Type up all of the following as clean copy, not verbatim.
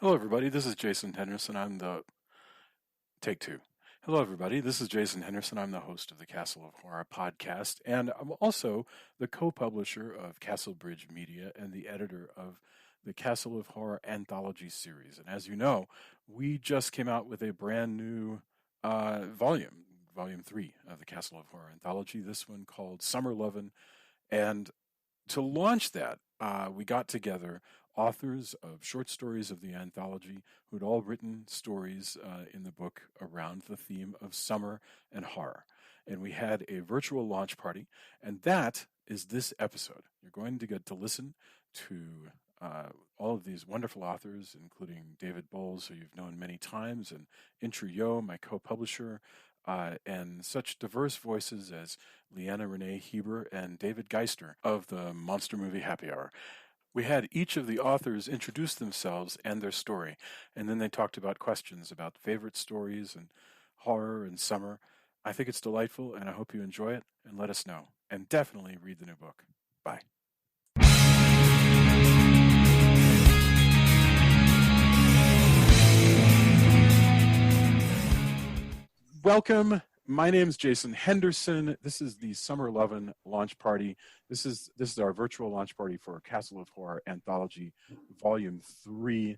Hello, everybody. This is Jason Henderson. Take two. Hello, everybody. This is Jason Henderson. I'm the host of the Castle of Horror podcast, and I'm also the co-publisher of Castlebridge Media and the editor of the Castle of Horror Anthology series. And as you know, we just came out with a brand new volume 3 of the Castle of Horror Anthology, this one called Summer Lovin'. And to launch that, we got together authors of short stories of the anthology who'd all written stories in the book around the theme of summer and horror. And we had a virtual launch party, and that is this episode. You're going to get to listen to all of these wonderful authors, including David Bowles, who you've known many times, and Intru Yo, my co-publisher, and such diverse voices as Leanna, Renee, Hieber, and David Geister of the Monster Movie Happy Hour. We had each of the authors introduce themselves and their story, and then they talked about questions about favorite stories and horror and summer. I think it's delightful, and I hope you enjoy it, and let us know. And definitely read the new book. Bye. Welcome. My name is Jason Henderson. This is the Summer Lovin' launch party. This is our virtual launch party for Castle of Horror Anthology Volume 3.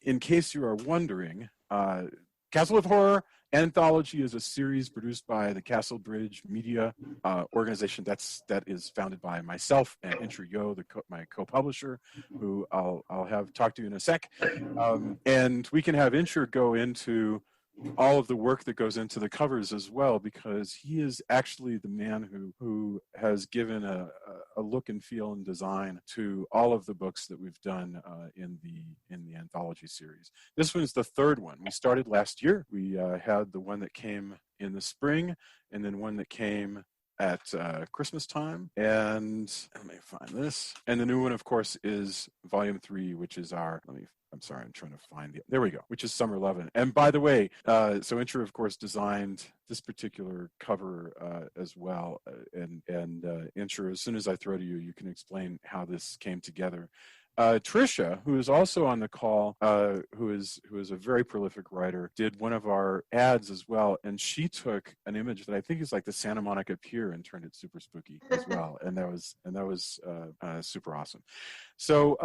In case you are wondering, Castle of Horror Anthology is a series produced by the Castlebridge Media organization that is founded by myself and Intru Yo, my co-publisher, who I'll have talk to you in a sec. And we can have Intru go into all of the work that goes into the covers as well, because he is actually the man who has given a look and feel and design to all of the books that we've done in the anthology series. This one's the third one. We started last year. We had the one that came in the spring, and then one that came at Christmas time, and let me find this. And the new one, of course, is Volume 3, which is I'm trying to find it. There we go, which is Summer Lovin'. And by the way, so Intru, of course, designed this particular cover as well. And Intru, as soon as I throw to you, you can explain how this came together. Tricia, who is also on the call, who is a very prolific writer, did one of our ads as well, and she took an image that I think is like the Santa Monica Pier and turned it super spooky as well, and that was super awesome. So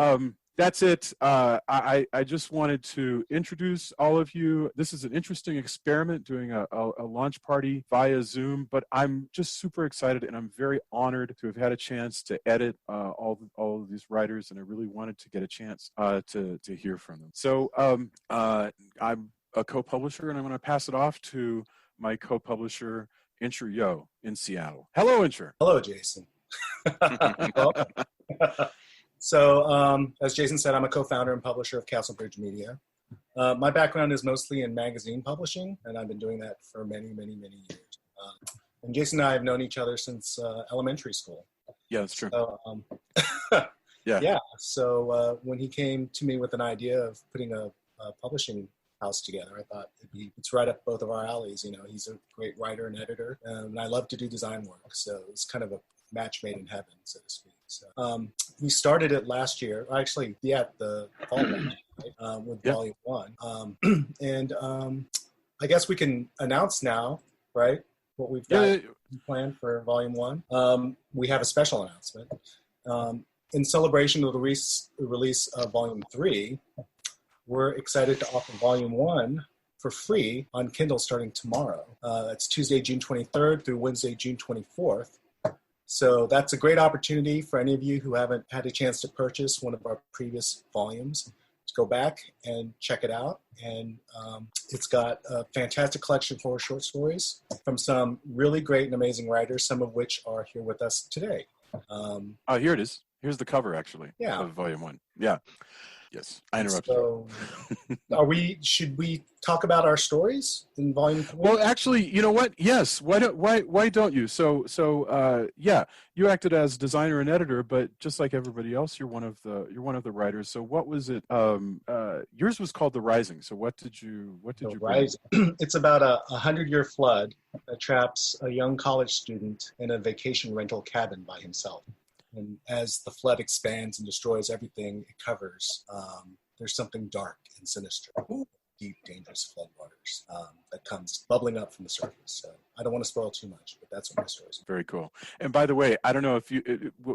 that's it. I just wanted to introduce all of you. This is an interesting experiment, doing a launch party via Zoom, but I'm just super excited, and I'm very honored to have had a chance to edit all of these writers, and I really wanted to get a chance to hear from them. So I'm a co-publisher, and I'm going to pass it off to my co-publisher, Intru Yo in Seattle. Hello, Intru. Hello, Jason. So, as Jason said, I'm a co-founder and publisher of Castlebridge Media. My background is mostly in magazine publishing, and I've been doing that for many, many, many years. And Jason and I have known each other since elementary school. Yeah, that's true. So, yeah. So when he came to me with an idea of putting a publishing house together, I thought it's right up both of our alleys. You know, he's a great writer and editor, and I love to do design work. So it's kind of a match made in heaven, so to speak. So we started it last year, actually, the fall last year, right? With Volume 1. And I guess we can announce now, right, what we've got planned for Volume 1. We have a special announcement. In celebration of the release of Volume 3, we're excited to offer Volume 1 for free on Kindle starting tomorrow. That's Tuesday, June 23rd through Wednesday, June 24th. So that's a great opportunity for any of you who haven't had a chance to purchase one of our previous volumes to go back and check it out. And it's got a fantastic collection of horror short stories from some really great and amazing writers, some of which are here with us today. Here it is. Here's the cover, actually, of Volume 1. Yeah. Yes, I interrupted. So, should we talk about our stories in Volume 3? Well, actually, you know what? Yes. Why don't you? So, you acted as designer and editor, but just like everybody else, you're one of the writers. So, what was it? Yours was called The Rising. So, what did you Rising. It's about a 100-year flood that traps a young college student in a vacation rental cabin by himself. And as the flood expands and destroys everything it covers, there's something dark and sinister. Deep, dangerous floodwaters that comes bubbling up from the surface. So I don't want to spoil too much, but that's what my story is. Very cool. And by the way, I don't know if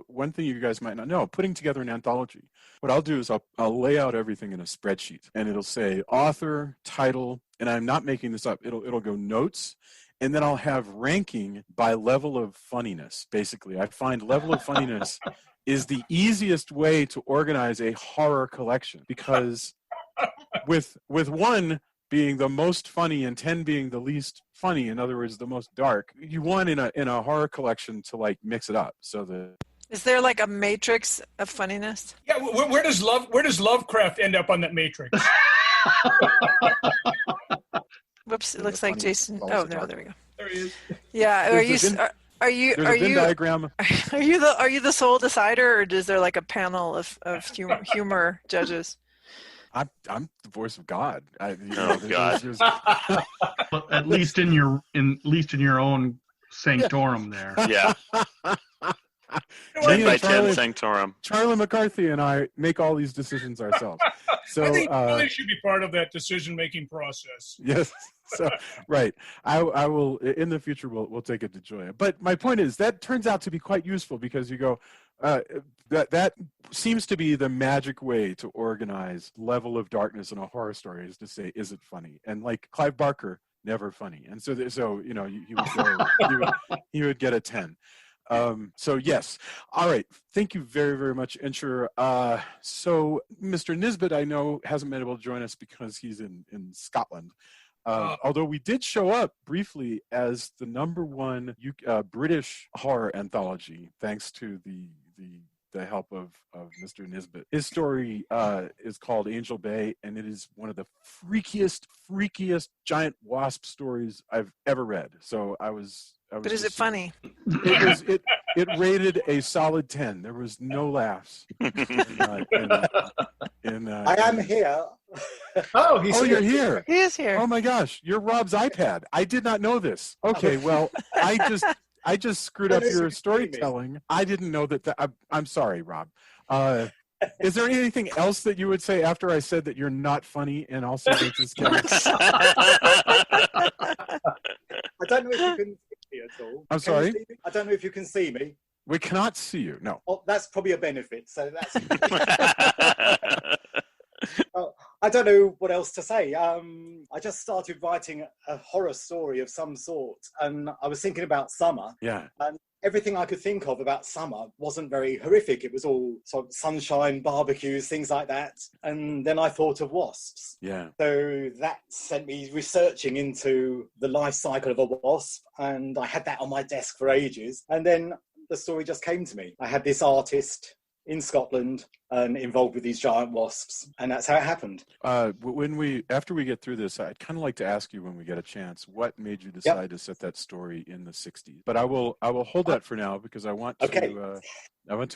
one thing you guys might not know, putting together an anthology, what I'll do is I'll lay out everything in a spreadsheet, and it'll say author, title, and I'm not making this up. It'll go notes, and then I'll have ranking by level of funniness. Basically, I find level of funniness is the easiest way to organize a horror collection, because with 1 being the most funny and 10 being the least funny, in other words, the most dark, you want in a horror collection to like mix it up. So is there like a matrix of funniness? Yeah, where does Lovecraft end up on that matrix? Whoops! It looks like Jason. Oh no, there we go. There he is. Yeah, are you diagram. Are you the sole decider, or is there like a panel of humor judges? I'm the voice of God. God. Well, at least in your own sanctorum there. Yeah. 10 by 10 sanctorum. Charlie McCarthy and I make all these decisions ourselves. So I think Wolle should be part of that decision-making process. Yes. So right. I will in the future we'll take it to Julia. But my point is that turns out to be quite useful, because you go that seems to be the magic way to organize level of darkness in a horror story, is to say, is it funny? And like Clive Barker, never funny. And so you know, he would get a 10. So yes. All right. Thank you very, very much, Incher. So Mr. Nisbet, I know, hasn't been able to join us because he's in Scotland. Although we did show up briefly as the #1 British horror anthology, thanks to the help of Mr. Nisbet. His story is called Angel Bay, and it is one of the freakiest giant wasp stories I've ever read. So I was But is it funny? It rated a solid 10. There was no laughs. I am here. Oh, you're here. He is here. Oh my gosh, you're Rob's iPad. I did not know this. Okay, well, I just screwed up your storytelling. I didn't know that. I'm sorry, Rob. Is there anything else that you would say after I said that you're not funny and also that this I don't know if you can see me at all. I'm sorry? I don't know if you can see me. We cannot see you, no. Well, that's probably a benefit. So that's. I don't know what else to say. I just started writing a horror story of some sort, and I was thinking about summer. Yeah. And everything I could think of about summer wasn't very horrific. It was all sort of sunshine, barbecues, things like that. And then I thought of wasps. Yeah. So that sent me researching into the life cycle of a wasp, and I had that on my desk for ages. And then the story just came to me. I had this artist in Scotland and involved with these giant wasps, and that's how it happened. After we get through this, I'd kind of like to ask you, when we get a chance, what made you decide to set that story in the 60s? But I will hold that for now, because I want to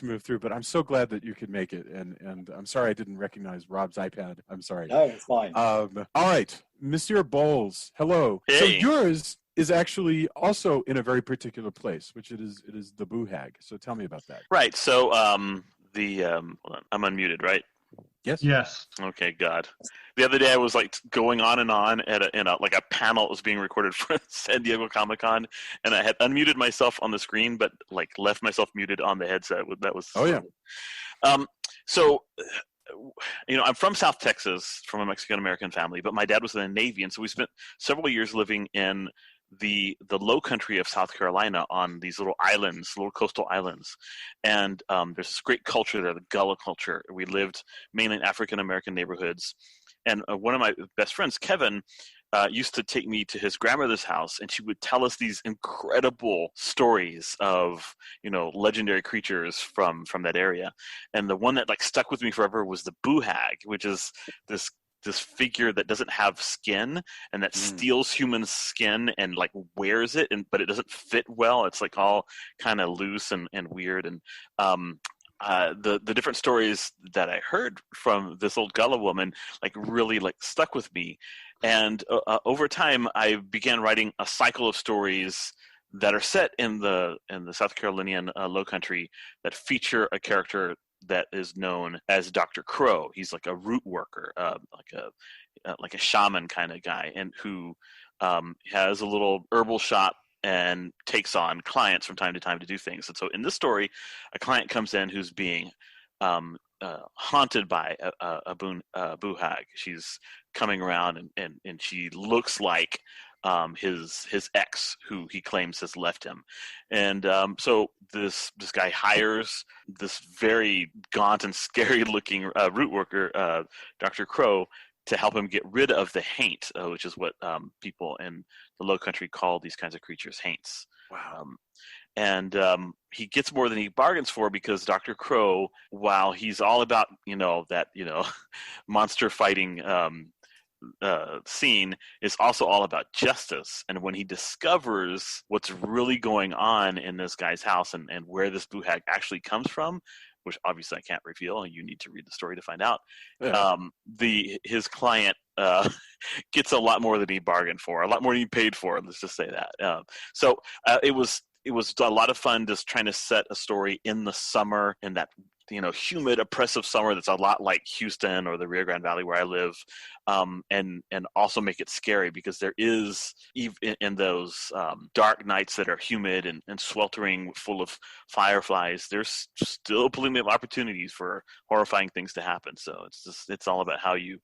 move through. But I'm so glad that you could make it, and I'm sorry I didn't recognize Rob's iPad. I'm sorry. No, it's fine. All right, Monsieur Bowles, hello. Hey. So yours is actually also in a very particular place, which it is the Boo Hag. So tell me about that. Right. So hold on. I'm unmuted, right? Yes. Yes. Okay. God. The other day I was like going on and on in a panel that was being recorded for San Diego Comic-Con, and I had unmuted myself on the screen, but like left myself muted on the headset. That was. Oh yeah. So. You know, I'm from South Texas, from a Mexican-American family, but my dad was in the Navy, and so we spent several years living in the low country of South Carolina on these little islands, little coastal islands. And there's this great culture there, the Gullah culture. We lived mainly in African-American neighborhoods. And one of my best friends, Kevin, used to take me to his grandmother's house, and she would tell us these incredible stories of, you know, legendary creatures from that area. And the one that like stuck with me forever was the Boo Hag, which is this figure that doesn't have skin and that steals human skin and like wears it, but it doesn't fit well. It's like all kind of loose and weird. And the different stories that I heard from this old Gullah woman like really like stuck with me. And over time, I began writing a cycle of stories that are set in the South Carolinian Low Country that feature a character that is known as Dr. Crow. He's like a root worker, like a shaman kind of guy, and who has a little herbal shop and takes on clients from time to time to do things. And so in this story, a client comes in who's being haunted by a buhag. She's coming around and she looks like his ex, who he claims has left him. And so this guy hires this very gaunt and scary looking root worker, Dr. Crow, to help him get rid of the haint, which is what people in the Low Country call these kinds of creatures, haints. Wow. And he gets more than he bargains for, because Dr. Crow, while he's all about that monster fighting scene, is also all about justice. And when he discovers what's really going on in this guy's house and where this buhag actually comes from, which obviously I can't reveal, you need to read the story to find out. Yeah. His client gets a lot more than he bargained for, a lot more than he paid for. Let's just say that. So it was a lot of fun just trying to set a story in the summer, in that humid, oppressive summer that's a lot like Houston or the Rio Grande Valley where I live, and also make it scary, because there is, even in those dark nights that are humid and sweltering full of fireflies, there's still plenty of opportunities for horrifying things to happen. So it's all about how you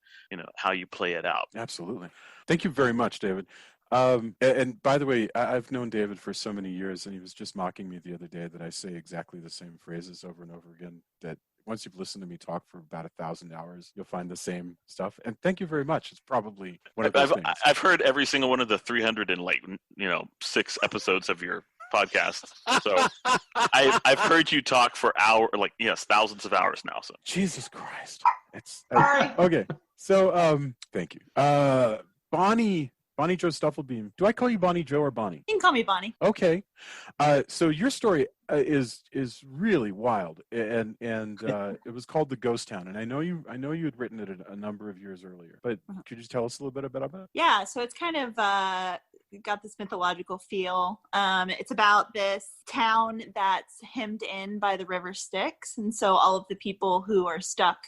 play it out. Absolutely. Thank you very much, David. And by the way, I've known David for so many years, and he was just mocking me the other day that I say exactly the same phrases over and over again, that once you've listened to me talk for about 1,000 hours, you'll find the same stuff. And thank you very much. It's probably one of those things. I've heard every single one of the 306 episodes of your podcast. So I've heard you talk for thousands of hours now. So Jesus Christ. It's okay. So thank you. Bonnie Jo Stufflebeam. Do I call you Bonnie Jo or Bonnie? You can call me Bonnie. Okay. So your story is really wild, and it was called The Ghost Town. And I know you had written it a number of years earlier, but could you tell us a little bit about it? Yeah. So it's kind of got this mythological feel. It's about this town that's hemmed in by the river Styx, and so all of the people who are stuck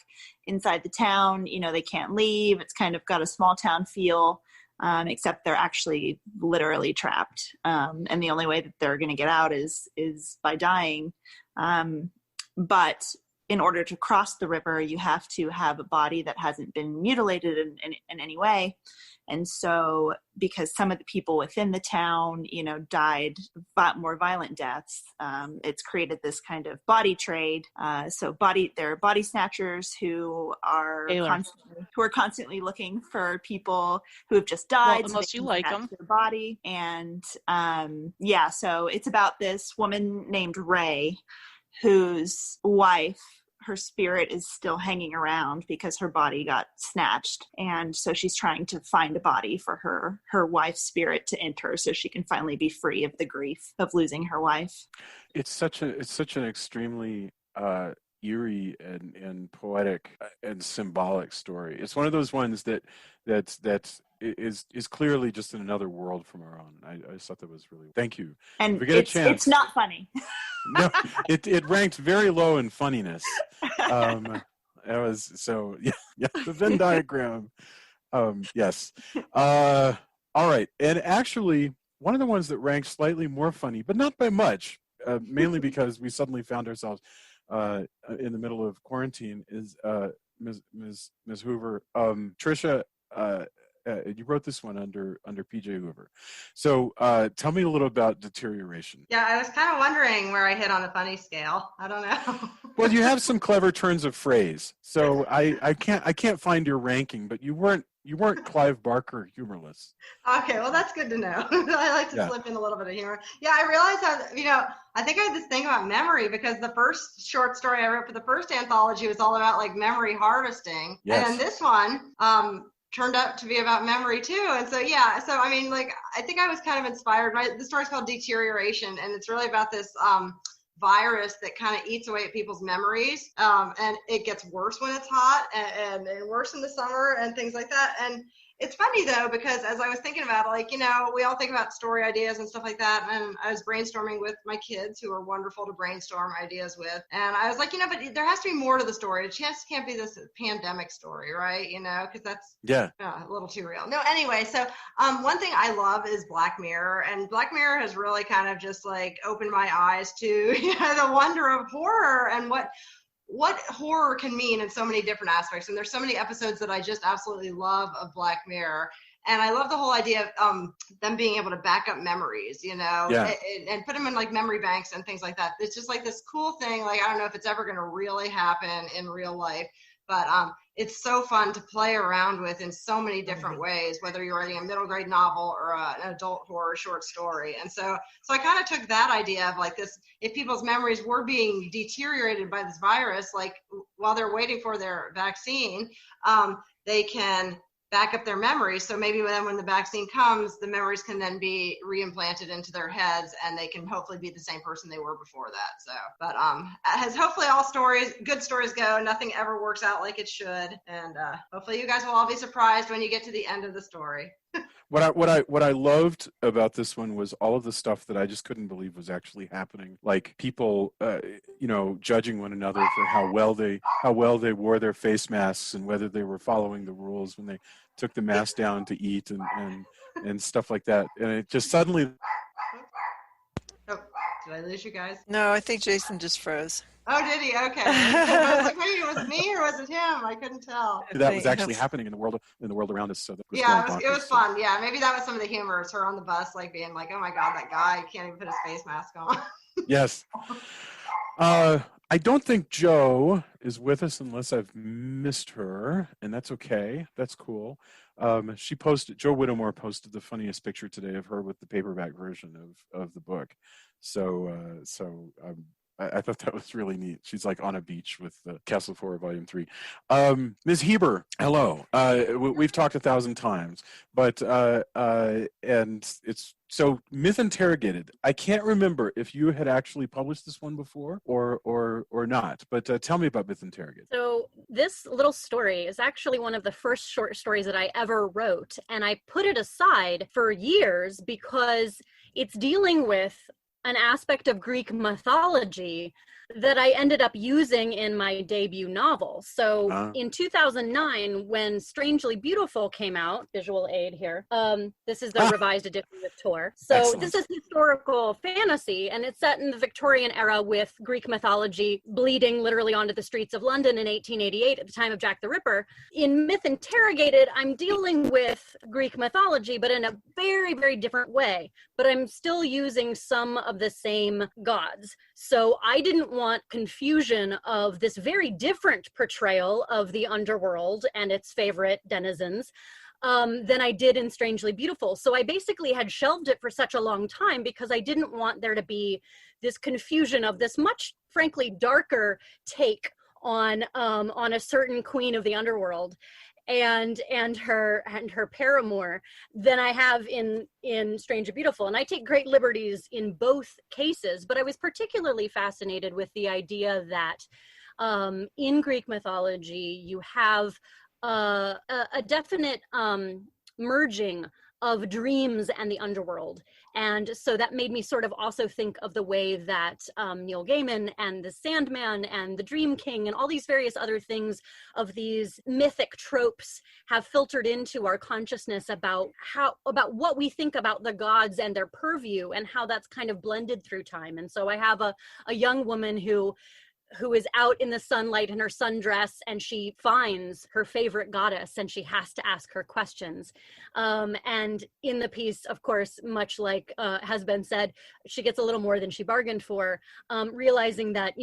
inside the town, they can't leave. It's kind of got a small town feel. Except they're actually literally trapped. And the only way that they're going to get out is by dying. But in order to cross the river, you have to have a body that hasn't been mutilated in any way. And so because some of the people within the town, died more violent deaths, it's created this kind of body trade. There are body snatchers who are constantly looking for people who have just died. Well, unless you like them. Their body. And so it's about this woman named Ray, whose wife, her spirit is still hanging around because her body got snatched. And so she's trying to find a body for her wife's spirit to enter, so she can finally be free of the grief of losing her wife. It's such an extremely eerie and poetic and symbolic story. It's one of those ones that is clearly just in another world from our own. I just thought that was really. Thank you. And if we get a chance, it's not funny. No, it ranked very low in funniness. It was so yeah. The Venn diagram. Yes. All right, and actually, one of the ones that ranked slightly more funny, but not by much, mainly because we suddenly found ourselves in the middle of quarantine, is Ms. Hoover. Tricia, you wrote this one under PJ Hoover. So tell me a little about deterioration. Yeah, I was kind of wondering where I hit on the funny scale. I don't know. Well, you have some clever turns of phrase. So I can't find your ranking, but you weren't Clive Barker humorless. Okay, well that's good to know. I like to slip in a little bit of humor. Yeah, I realized how I think I had this thing about memory, because the first short story I wrote for the first anthology was all about like memory harvesting. Yes. And then this one turned out to be about memory too. And so I mean, like, I think I was kind of inspired. The story's called Deterioration, and it's really about this virus that kind of eats away at people's memories, and it gets worse when it's hot and worse in the summer and things like that. And It's funny though, because as I was thinking about it, like, you know, we all think about story ideas and stuff like that. And I was brainstorming with my kids who are wonderful to brainstorm ideas with. And I was like, you know, but there has to be more to the story. It just can't be this pandemic story, right? You know, because that's a little too real. No, anyway, so one thing I love is Black Mirror. And Black Mirror has really kind of just like opened my eyes to, you know, the wonder of horror and what horror can mean in so many different aspects. And there's so many episodes that I just absolutely love of Black Mirror. And I love the whole idea of them being able to back up memories, you know, and put them in like memory banks and things like that. It's just like this cool thing. Like, I don't know if it's ever going to really happen in real life, but it's so fun to play around with in so many different ways, whether you're writing a middle grade novel or an adult horror short story. And so I kind of took that idea of like this, if people's memories were being deteriorated by this virus, like while they're waiting for their vaccine, they can back up their memories. So maybe then when the vaccine comes, the memories can then be reimplanted into their heads and they can hopefully be the same person they were before that. So, but as hopefully all stories, good stories go, nothing ever works out like it should. And hopefully you guys will all be surprised when you get to the end of the story. What I loved about this one was all of the stuff that I just couldn't believe was actually happening. Like people, you know, judging one another for how well they wore their face masks and whether they were following the rules when they took the mask down to eat and stuff like that. And it just suddenly. Oh, did I lose you guys? No, I think Jason just froze. Oh, did he? Okay. I was like, wait, was it me or was it him? I couldn't tell. That was actually happening in the world around us. So that was it was fun. Yeah, maybe that was some of the humor. It's her on the bus, like being like, "Oh my God, that guy can't even put his face mask on." Yes. I don't think Joe is with us unless I've missed her, and that's okay. That's cool. Joe Whittemore posted the funniest picture today of her with the paperback version of the book. So I thought that was really neat. She's like on a beach with the Castle of Horror Volume 3. Ms. Hieber, hello. We've talked 1,000 times, but and it's so Myth Interrogated. I can't remember if you had actually published this one before or not, but tell me about Myth Interrogated. So this little story is actually one of the first short stories that I ever wrote, and I put it aside for years because it's dealing with an aspect of Greek mythology that I ended up using in my debut novel. So in 2009, when Strangely Beautiful came out, visual aid here, this is the revised edition with Tor. So excellent. This is historical fantasy, and it's set in the Victorian era with Greek mythology bleeding literally onto the streets of London in 1888 at the time of Jack the Ripper. In Myth Interrogated, I'm dealing with Greek mythology, but in a very, very different way. But I'm still using some of the same gods. So I didn't want confusion of this very different portrayal of the underworld and its favorite denizens than I did in Strangely Beautiful. So I basically had shelved it for such a long time because I didn't want there to be this confusion of this much, frankly, darker take on a certain queen of the underworld and her paramour than I have in Strangely Beautiful. And I take great liberties in both cases, but I was particularly fascinated with the idea that in Greek mythology, you have a definite merging of dreams and the underworld. And so that made me sort of also think of the way that Neil Gaiman and the Sandman and the Dream King and all these various other things of these mythic tropes have filtered into our consciousness about what we think about the gods and their purview and how that's kind of blended through time. And so I have a young woman who is out in the sunlight in her sundress, and she finds her favorite goddess and she has to ask her questions. And in the piece, of course, much like has been said, she gets a little more than she bargained for, realizing that,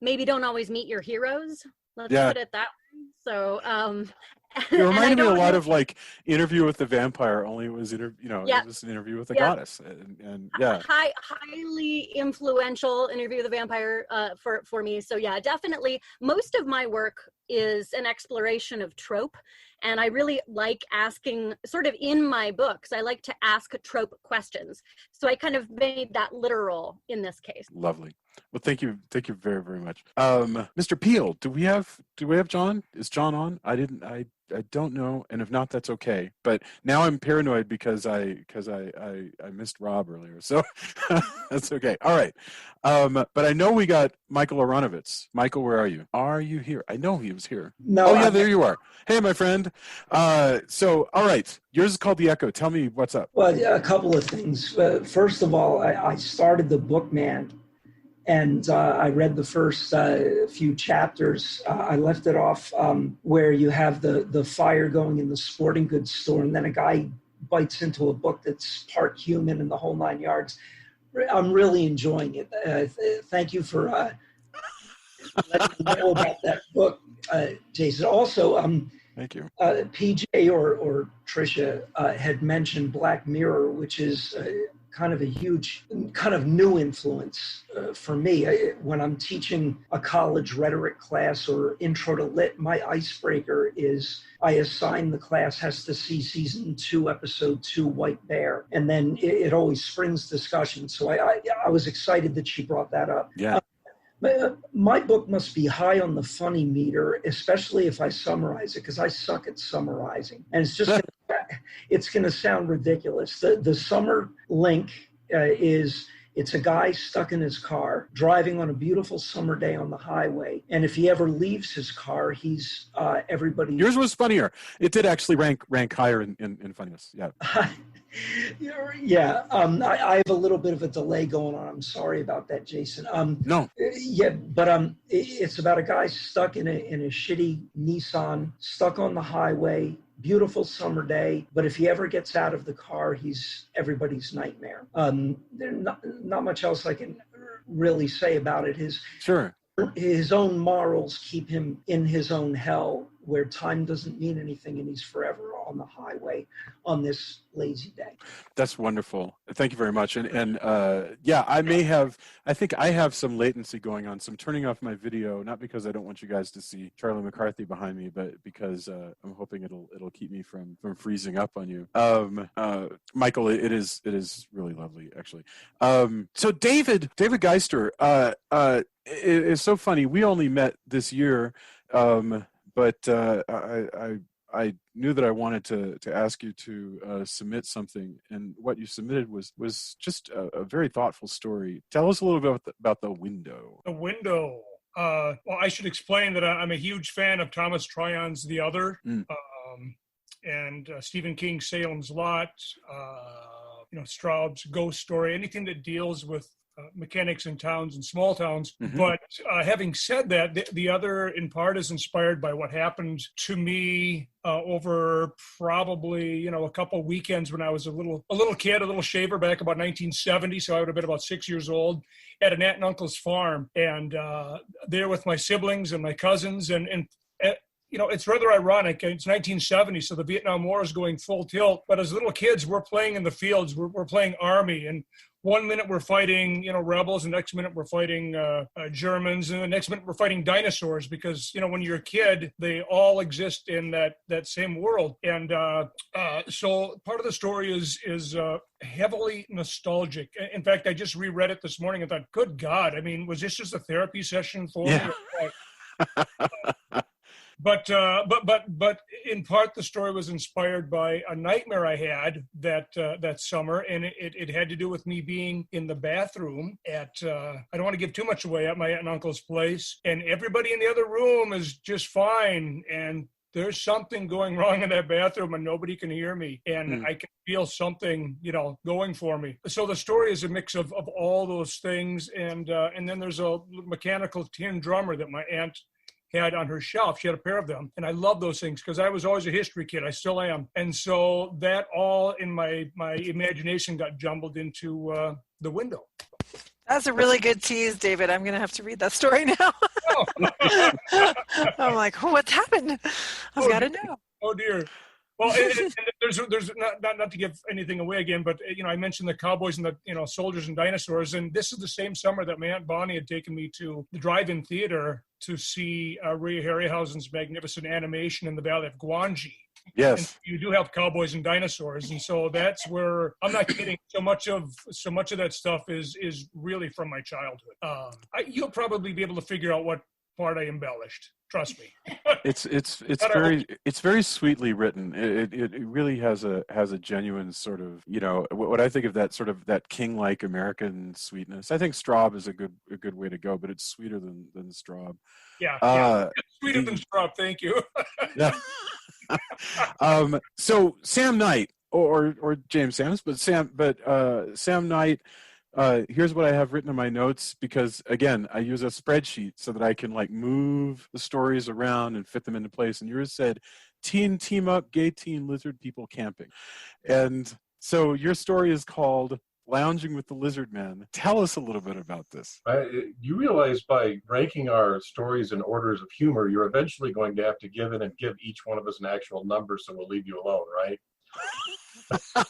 maybe don't always meet your heroes. Let's put it that way. So, it reminded me a lot of like Interview with the Vampire, only it was it was an interview with a goddess, and highly influential Interview with the Vampire for me. So yeah, definitely most of my work is an exploration of trope And I really like asking, sort of in my books, I like to ask trope questions. So I kind of made that literal in this case. Lovely. Well, thank you very, very much. Mr. Peel, do we have John? Is John on? I don't know, and if not, that's okay. But now I'm paranoid because I missed Rob earlier, so that's okay. All right, but I know we got Michael Aronovitz. Michael, where are you? Are you here? I know he was here. No. Oh yeah, there you are. Hey, my friend. So all right, yours is called The Echo. Tell me what's up. Well, a couple of things. First of all, I started the Bookman. And I read the first few chapters. I left it off where you have the fire going in the sporting goods store, and then a guy bites into a book that's part human and the whole 9 yards. I'm really enjoying it. Thank you for letting me know about that book, Jason. Also, thank you. PJ or Tricia had mentioned Black Mirror, which is kind of a huge, kind of new influence for me. When I'm teaching a college rhetoric class or intro to lit, my icebreaker is I assign the class has to see season 2, episode 2, White Bear. And then it always springs discussion. So I was excited that she brought that up. Yeah. My book must be high on the funny meter, especially if I summarize it, because I suck at summarizing. And it's just, it's going to sound ridiculous. The summer link is, it's a guy stuck in his car, driving on a beautiful summer day on the highway. And if he ever leaves his car, he's everybody. Yours was funnier. It did actually rank higher in funniness. Yeah. Yeah, I have a little bit of a delay going on. I'm sorry about that, Jason. No. Yeah, but it's about a guy stuck in a shitty Nissan, stuck on the highway, beautiful summer day. But if he ever gets out of the car, he's everybody's nightmare. There's not much else I can really say about it. His own morals keep him in his own hell, where time doesn't mean anything and he's forever on the highway on this lazy day. That's wonderful. Thank you very much. And yeah, I think I have some latency going on. So I'm turning off my video, not because I don't want you guys to see Charlie McCarthy behind me, but because I'm hoping it'll keep me from freezing up on you. Michael, it is really lovely, actually. So David Geister, it's so funny. We only met this year, but I knew that I wanted to ask you to submit something, and what you submitted was just a very thoughtful story. Tell us a little bit about The Window. The Window. Well, I should explain that I'm a huge fan of Thomas Tryon's The Other, and Stephen King's Salem's Lot, Straub's Ghost Story, anything that deals with mechanics in towns and small towns. Mm-hmm. But having said that, the Other in part is inspired by what happened to me over probably a couple weekends when I was a little kid, a little shaver back about 1970. So I would have been about 6 years old at an aunt and uncle's farm, and there with my siblings and my cousins and it's rather ironic. It's 1970, so the Vietnam War is going full tilt. But as little kids, we're playing in the fields. We're playing army, and 1 minute we're fighting, rebels, and the next minute we're fighting Germans, and the next minute we're fighting dinosaurs. Because when you're a kid, they all exist in that same world. And so part of the story is heavily nostalgic. In fact, I just reread it this morning and thought, good God! I mean, was this just a therapy session for me? But in part, the story was inspired by a nightmare I had that summer, and it had to do with me being in the bathroom at I don't want to give too much away, at my aunt and uncle's place, and everybody in the other room is just fine, and there's something going wrong in that bathroom, and nobody can hear me, and I can feel something going for me. So the story is a mix of all those things, and then there's a mechanical tin drummer that my aunt had on her shelf. She had a pair of them, and I love those things because I was always a history kid. I still am, and so that all in my imagination got jumbled into The Window. That's a really good tease, David. I'm gonna have to read that story now. I'm like, what's happened? I've got to know. Oh dear. Well, and there's not to give anything away again, but I mentioned the cowboys and the soldiers and dinosaurs, and this is the same summer that my Aunt Bonnie had taken me to the drive-in theater to see Ray Harryhausen's magnificent animation in the Valley of Gwangi. Yes. And you do have cowboys and dinosaurs, and so that's where I'm not kidding. So much of that stuff is really from my childhood. You'll probably be able to figure out what part I embellished. Trust me. It's very sweetly written. It really has a genuine sort of, what I think of that sort of that king-like American sweetness. I think Straub is a good way to go, but it's sweeter than Straub. Yeah. Sweeter than Straub. Thank you. Yeah. So Sam Knight or James Sams, but Sam Knight. Here's what I have written in my notes, because again, I use a spreadsheet so that I can move the stories around and fit them into place. And yours said, teen team up, gay teen lizard people camping. And so your story is called Lounging with the Lizard Men. Tell us a little bit about this. You realize by ranking our stories in orders of humor, you're eventually going to have to give each one of us an actual number, so we'll leave you alone, right?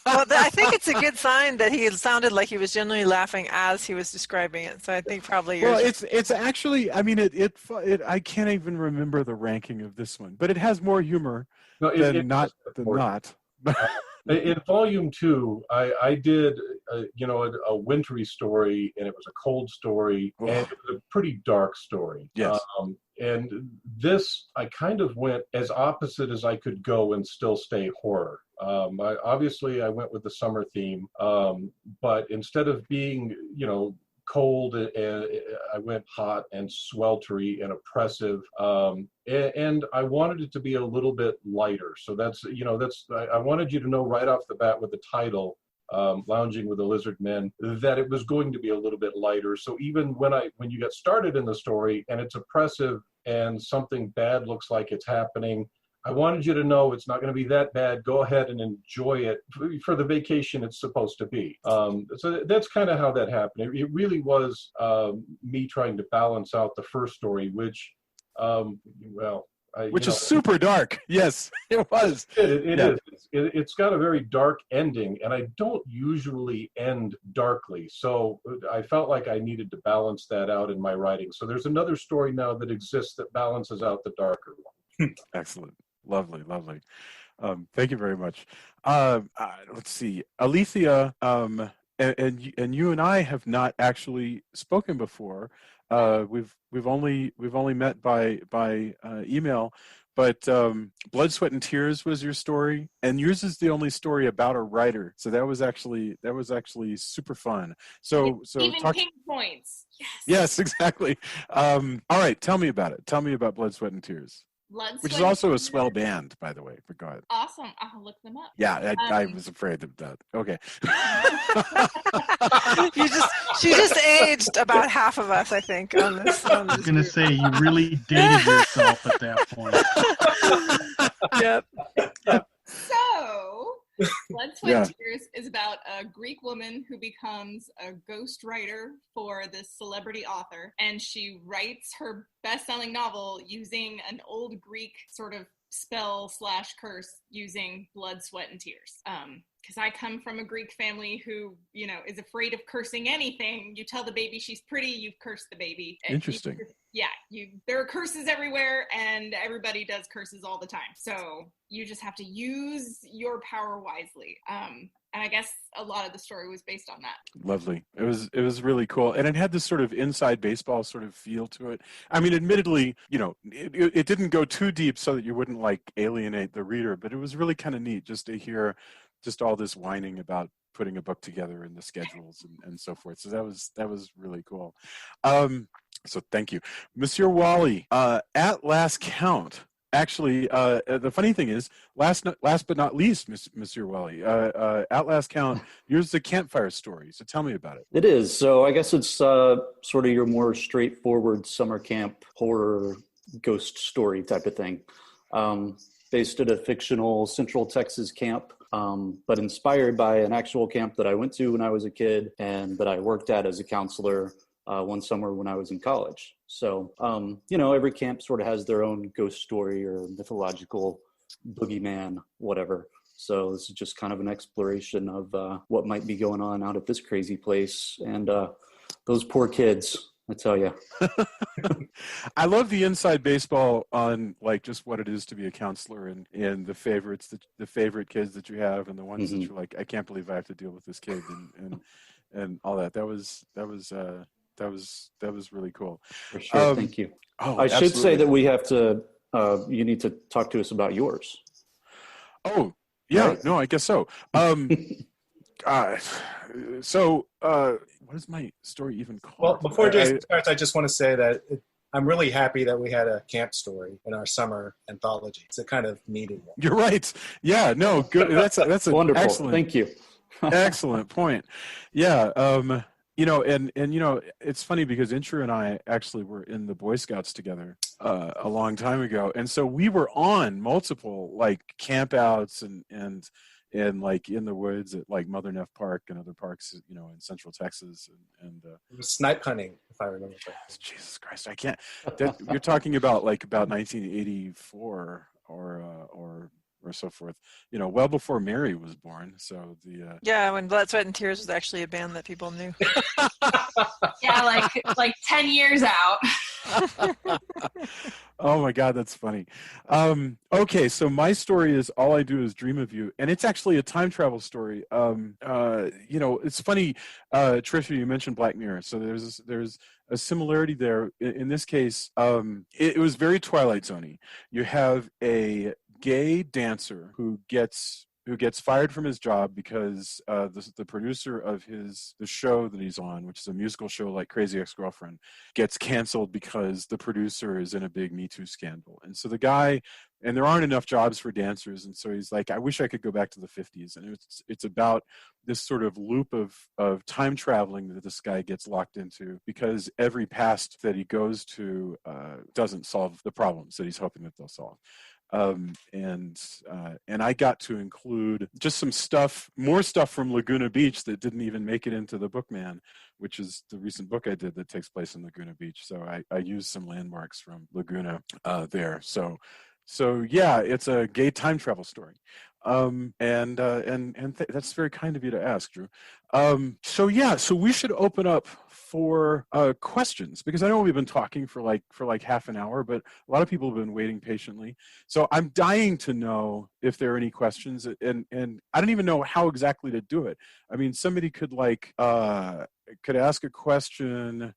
Well, I think it's a good sign that he sounded like he was genuinely laughing as he was describing it. So I think probably yours. Well, it's actually, I mean, I can't even remember the ranking of this one, but it has more humor than not. In volume 2, I did a wintry story, and it was a cold story, and it was a pretty dark story. Yes. And this, I kind of went as opposite as I could go and still stay horror. Obviously, I went with the summer theme, but instead of being, cold, I went hot and sweltery and oppressive, and I wanted it to be a little bit lighter. So I wanted you to know right off the bat with the title, Lounging with the Lizard Men, that it was going to be a little bit lighter. So even when you get started in the story and it's oppressive and something bad looks like it's happening, I wanted you to know it's not going to be that bad. Go ahead and enjoy it for the vacation it's supposed to be. So that's kind of how that happened. It really was me trying to balance out the first story, which is super dark. Yes, it was. It is. It's got a very dark ending, and I don't usually end darkly. So I felt like I needed to balance that out in my writing. So there's another story now that exists that balances out the darker one. Excellent. Lovely. Thank you very much. Let's see, Alethea, and you and I have not actually spoken before. We've only met by email, but Blood, Sweat, and Tears was your story, and yours is the only story about a writer. So that was actually super fun. So even pink points. Yes, exactly. All right, tell me about it. Tell me about Blood, Sweat, and Tears. Which is also a swell band, by the way. But go ahead. Awesome. I'll look them up. Yeah, I was afraid of that. Okay. She just aged about half of us, I think, on this. I was going to say, you really dated yourself at that point. Yep. So, Blood, Sweat, Tears is about a Greek woman who becomes a ghostwriter for this celebrity author, and she writes her best-selling novel using an old Greek sort of spell/curse using blood, sweat, and tears. Because I come from a Greek family who, is afraid of cursing anything. You tell the baby she's pretty, you've cursed the baby. Interesting. There are curses everywhere, and everybody does curses all the time. So you just have to use your power wisely. And I guess a lot of the story was based on that. Lovely. It was really cool, and it had this sort of inside baseball sort of feel to it. I mean, admittedly, it didn't go too deep so that you wouldn't alienate the reader, but it was really kind of neat just to hear just all this whining about putting a book together and the schedules and so forth. So that was really cool. So thank you, Monsieur Wolle. At last count. Actually, the funny thing is, last but not least, Monsieur Wolle, at last count, yours is a campfire story. So tell me about it. It is. So I guess it's sort of your more straightforward summer camp horror ghost story type of thing. Based at a fictional Central Texas camp, but inspired by an actual camp that I went to when I was a kid and that I worked at as a counselor one summer when I was in college. So, every camp sort of has their own ghost story or mythological boogeyman, whatever. So this is just kind of an exploration of what might be going on out at this crazy place and those poor kids. I tell you. I love the inside baseball on like just what it is to be a counselor and the favorites, the favorite kids that you have, and the ones that you're like, I can't believe I have to deal with this kid, and all that. That was really cool. For sure. Thank you. Oh, I should say that we have to. You need to talk to us about yours. Oh yeah, right? No, I guess so. What is my story even called? Well, before Jason starts, I just want to say that I'm really happy that we had a camp story in our summer anthology. It's a kind of needed one. You're right. Yeah, no, good. That's a wonderful. Excellent, thank you. Excellent point. Yeah, and it's funny because Intra and I actually were in the Boy Scouts together a long time ago, and so we were on multiple like campouts and like in the woods at like Mother Neff Park and other parks, in Central Texas, and it was snipe hunting, if I remember correctly. Jesus Christ, I can't. You're talking about like about 1984 or so forth. Well before Mary was born. So yeah, when Blood, Sweat, and Tears was actually a band that people knew. Yeah, like 10 years out. Oh my God, that's funny. Okay, so my story is All I Do Is Dream of You, and it's actually a time travel story. It's funny, Tricia, you mentioned Black Mirror, so there's a similarity there. In this case, it was very Twilight Zone-y. You have a gay dancer who gets fired from his job because the producer of the show that he's on, which is a musical show like Crazy Ex-Girlfriend, gets canceled because the producer is in a big Me Too scandal. And so the guy, and there aren't enough jobs for dancers, and so he's like, I wish I could go back to the 50s. And it's about this sort of loop of time traveling that this guy gets locked into because every past that he goes to doesn't solve the problems that he's hoping that they'll solve. And I got to include just more stuff from Laguna Beach that didn't even make it into the Bookman, which is the recent book I did that takes place in Laguna Beach. So I used some landmarks from Laguna there. So yeah, it's a gay time travel story. That's very kind of you to ask, Drew. So we should open up for questions, because I know we've been talking for like half an hour, but a lot of people have been waiting patiently. So I'm dying to know if there are any questions, and I don't even know how exactly to do it. I mean, somebody could ask a question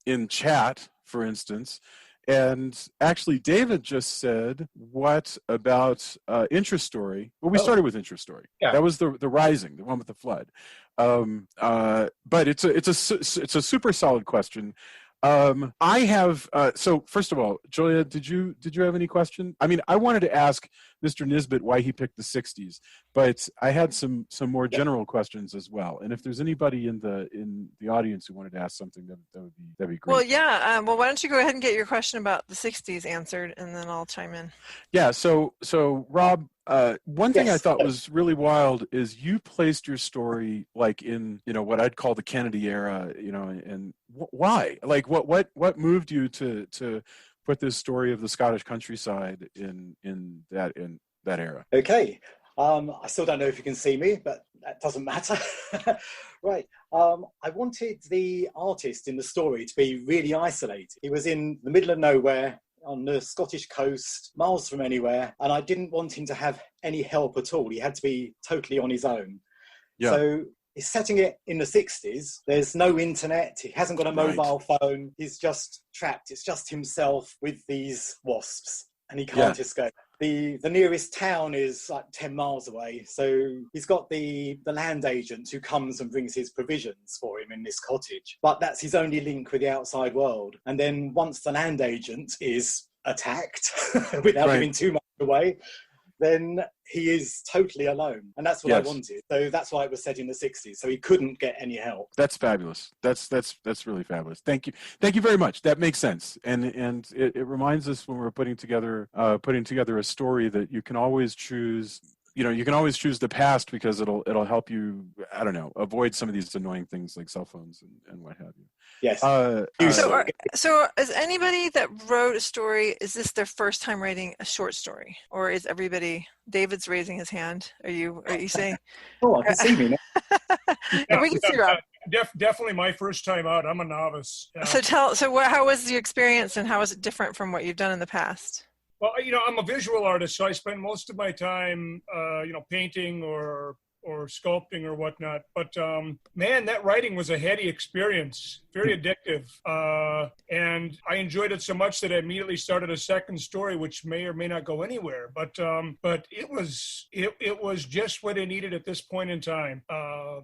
in chat, for instance. And actually, David just said, what about Interest Story? Well, we started with Interest Story. Yeah. That was the Rising, the one with the flood. But it's a super solid question. I have, so first of all, Julia, did you have any question? I mean, I wanted to ask Mr. Nisbet why he picked the 60s, but I had some more general questions as well. And if there's anybody in the audience who wanted to ask something, that'd be great. Well, yeah. Well, why don't you go ahead and get your question about the 60s answered, and then I'll chime in. Yeah. So Rob, one thing I thought was really wild is you placed your story like in, what I'd call the Kennedy era, and why? Like what moved you to put this story of the Scottish countryside in that era? Okay. I still don't know if you can see me, but that doesn't matter. Right. I wanted the artist in the story to be really isolated. He was in the middle of nowhere, on the Scottish coast, miles from anywhere, and I didn't want him to have any help at all. He had to be totally on his own. Yeah. So he's setting it in the 60s. There's no internet. He hasn't got a mobile phone. He's just trapped. It's just himself with these wasps, and he can't escape. The nearest town is like 10 miles away. So he's got the land agent who comes and brings his provisions for him in this cottage. But that's his only link with the outside world. And then once the land agent is attacked, without giving too much away, then he is totally alone. And that's what I wanted. So that's why it was set in the 60s. So he couldn't get any help. That's fabulous. That's really fabulous. Thank you. Thank you very much. That makes sense. And it reminds us when we're putting together a story that you can always choose. You can always choose the past because it'll help you, I don't know, avoid some of these annoying things like cell phones and what have you. Yes. So is anybody that wrote a story, is this their first time writing a short story? Or is everybody, David's raising his hand. Are you saying? Oh, I can see me now. We can see Rob. definitely my first time out. I'm a novice. Yeah. How was your experience, and how was it different from what you've done in the past? Well, I'm a visual artist, so I spend most of my time, painting or sculpting or whatnot. But man, that writing was a heady experience, very addictive, and I enjoyed it so much that I immediately started a second story, which may or may not go anywhere. But it was just what I needed at this point in time. I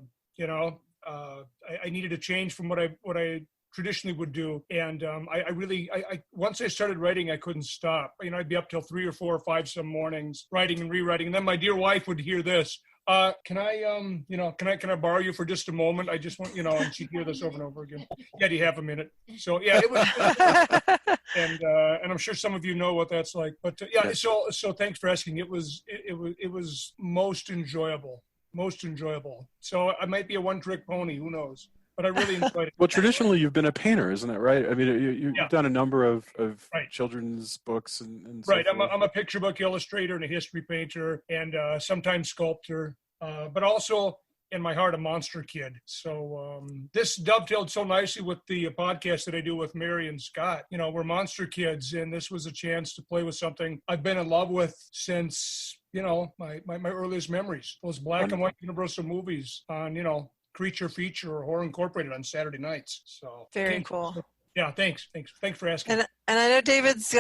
needed a change from what I traditionally would do, and I once I started writing, I couldn't stop. I'd be up till 3 or 4 or 5 some mornings writing and rewriting, and then my dear wife would hear this. Can I borrow you for just a moment? I just want, and she'd hear this over and over again. Yeah, do you have a minute? So yeah, it was, and I'm sure some of you know what that's like. But yeah, so thanks for asking. It was most enjoyable. So I might be a one-trick pony. Who knows? But I really enjoyed it. Well, traditionally, you've been a painter, isn't that right? I mean, you've done a number of children's books and so right. forth. I'm a picture book illustrator and a history painter, and sometimes sculptor, but also in my heart a monster kid. So this dovetailed so nicely with the podcast that I do with Mary and Scott. We're monster kids, and this was a chance to play with something I've been in love with since my earliest memories. Those black and white Universal movies on Creature Feature or Horror Incorporated on Saturday nights. So very cool. Yeah, thanks for asking. And I know David's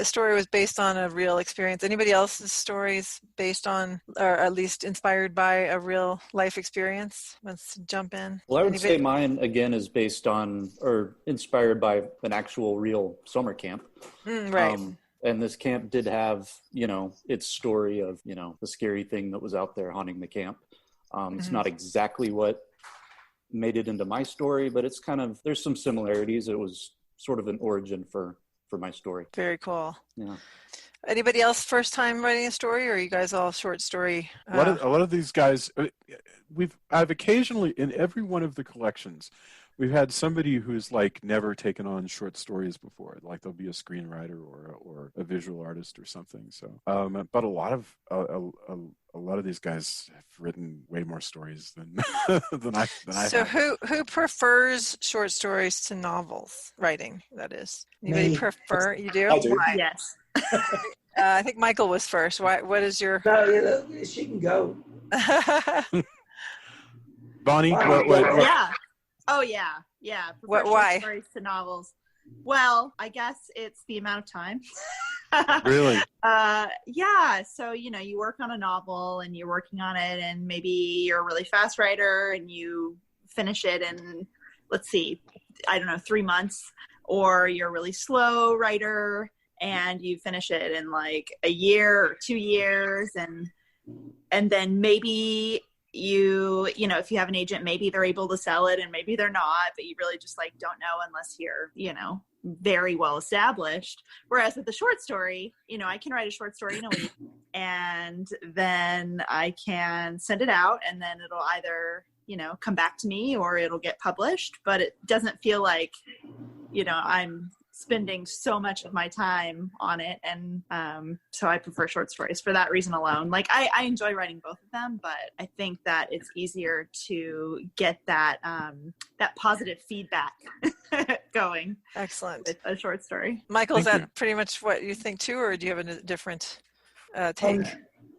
story was based on a real experience. Anybody else's stories based on, or at least inspired by, a real life experience? Let's jump in. Well, I would say mine again is based on or inspired by an actual real summer camp. Right. And this camp did have, its story of, the scary thing that was out there haunting the camp. It's not exactly what made it into my story, but it's there's some similarities. It was sort of an origin for my story. Very cool. Yeah. Anybody else first time writing a story, or are you guys all short story? A lot of these guys, I've occasionally, in every one of the collections, we've had somebody who's never taken on short stories before. They'll be a screenwriter or a visual artist or something. So, but a lot of these guys have written way more stories than I So have. who prefers short stories to novels writing? That is, anybody prefer? You do? I do. Why? Yes. I think Michael was first. What is your? No, she can go. Bonnie, what? Yeah. Oh yeah. Prefer why? short stories to novels. Well, I guess it's the amount of time. Really? Yeah. So, you work on a novel and you're working on it, and maybe you're a really fast writer and you finish it in, let's see, I don't know, 3 months, or you're a really slow writer and you finish it in a year or 2 years. And then maybe if you have an agent, maybe they're able to sell it and maybe they're not, but you really just don't know unless you're, very well established. Whereas with the short story, I can write a short story in a week, and then I can send it out, and then it'll either, come back to me or it'll get published, but it doesn't feel like, I'm spending so much of my time on it. And so I prefer short stories for that reason alone. I enjoy writing both of them, but I think that it's easier to get that that positive feedback going. Excellent. With a short story. Michael, is that pretty much what you think too, or do you have a different take?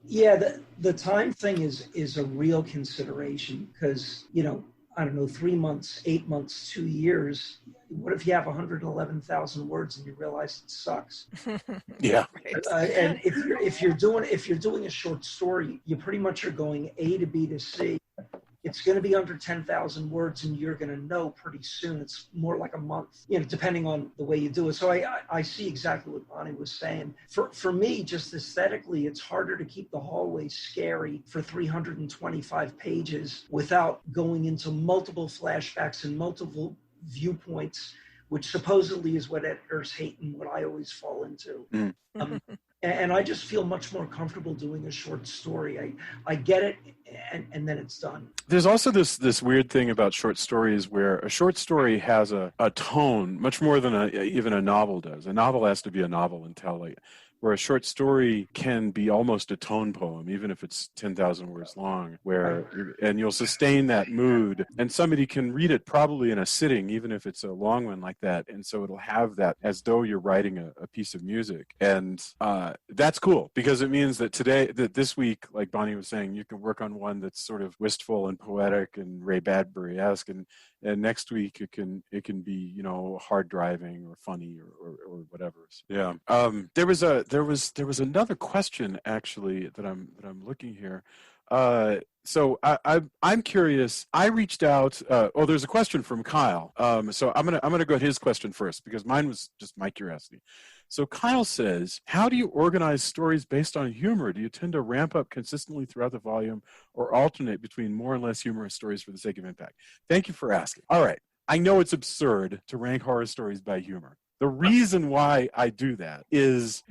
Yeah, the time thing is a real consideration, because, I don't know, 3 months, 8 months, 2 years. What if you have 111,000 words and you realize it sucks? Yeah. And if you're doing a short story, you pretty much are going A to B to C. It's going to be under 10,000 words, and you're going to know pretty soon. It's more like a month, depending on the way you do it. So I see exactly what Bonnie was saying. For me, just aesthetically, it's harder to keep the hallways scary for 325 pages without going into multiple flashbacks and multiple viewpoints, which supposedly is what editors hate and what I always fall into. And I just feel much more comfortable doing a short story. I get it, and then it's done. There's also this weird thing about short stories where a short story has a tone much more than even a novel does. A novel has to be a novel and tell where a short story can be almost a tone poem, even if it's 10,000 words long, and you'll sustain that mood, and somebody can read it probably in a sitting, even if it's a long one like that, and so it'll have that as though you're writing a piece of music. And that's cool, because it means that this week, like Bonnie was saying, you can work on one that's sort of wistful and poetic and Ray Bradbury-esque, and next week it can be, you know, hard driving or funny or whatever. Yeah. There was another question actually that I'm looking here. So I'm curious. I reached out. There's a question from Kyle. So I'm gonna go at his question first, because mine was just my curiosity. So Kyle says, how do you organize stories based on humor? Do you tend to ramp up consistently throughout the volume, or alternate between more and less humorous stories for the sake of impact? Thank you for asking. All right. I know it's absurd to rank horror stories by humor. The reason why I do that is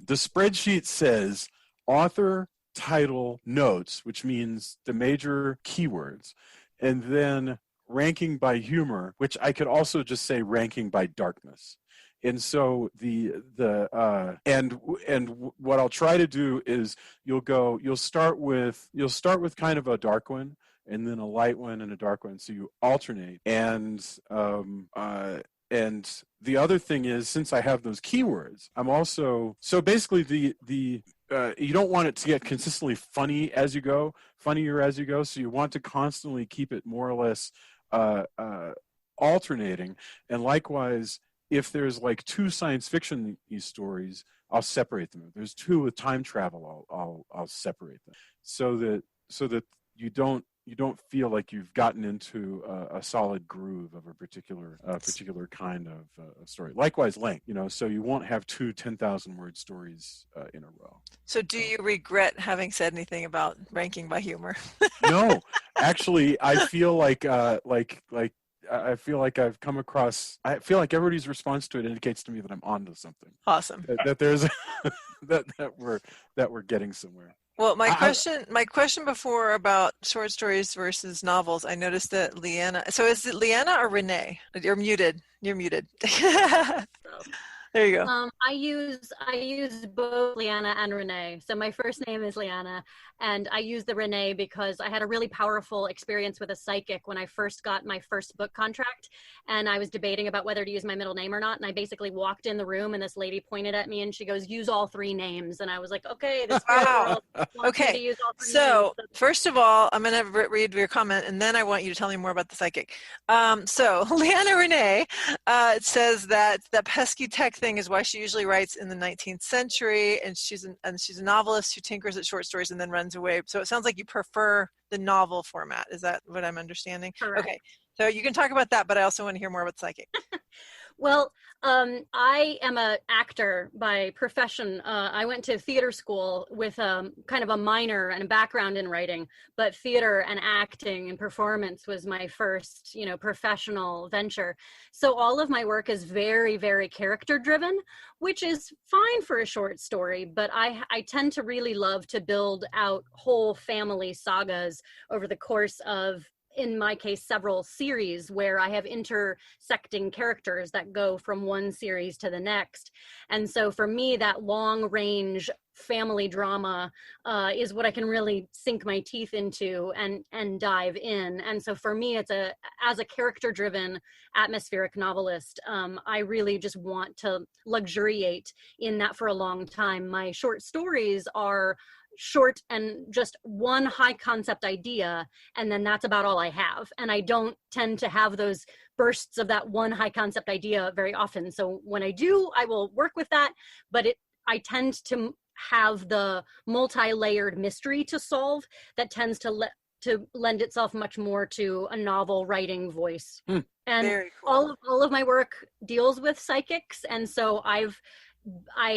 the spreadsheet says author, title, notes, which means the major keywords, and then ranking by humor, which I could also just say ranking by darkness. And so and what I'll try to do is you'll start with kind of a dark one, and then a light one and a dark one, so you alternate. And the other thing is, since I have those keywords, I'm also, so basically you don't want it to get consistently funnier as you go, so you want to constantly keep it more or less alternating. And likewise, if there's like 2 science fiction stories, I'll separate them. If there's 2 with time travel, I'll separate them, so that you don't feel like you've gotten into a solid groove of a particular kind of story. Likewise, length, you know, so you won't have 2 10,000-word stories in a row. So do you regret having said anything about ranking by humor? No, actually, I feel like I feel like I've come across. I feel like everybody's response to it indicates to me that I'm onto something. Awesome. That there's that we're getting somewhere. Well, my question before about short stories versus novels, I noticed that Leanna. So is it Leanna or Renee? You're muted. There you go. I use both Leanna and Renee. So my first name is Leanna, and I use the Renee because I had a really powerful experience with a psychic when I first got my first book contract, and I was debating about whether to use my middle name or not. And I basically walked in the room, and this lady pointed at me, and she goes, "Use all 3 names." And I was like, "Okay, this girl wants me to use all 3 names." First of all, I'm going to read your comment, and then I want you to tell me more about the psychic. So Leanna Renee says that the pesky tech thing is why she usually writes in the 19th century, and she's a novelist who tinkers at short stories and then runs away. So it sounds like you prefer the novel format. Is that what I'm understanding? Correct. Okay, so you can talk about that, but I also want to hear more about psychic. Well, I am an actor by profession. I went to theater school with kind of a minor and a background in writing, but theater and acting and performance was my first, professional venture. So all of my work is very, very character driven, which is fine for a short story, but I tend to really love to build out whole family sagas over the course of, in my case, several series where I have intersecting characters that go from one series to the next. And so for me, that long range family drama is what I can really sink my teeth into and dive in. And so for me, as a character driven atmospheric novelist, I really just want to luxuriate in that for a long time. My short stories are short and just one high concept idea, and then that's about all I have. And I don't tend to have those bursts of that one high concept idea very often. So when I do, I will work with that, but I tend to have the multi-layered mystery to solve that tends to lend itself much more to a novel writing voice. And very cool. all of my work deals with psychics, and so I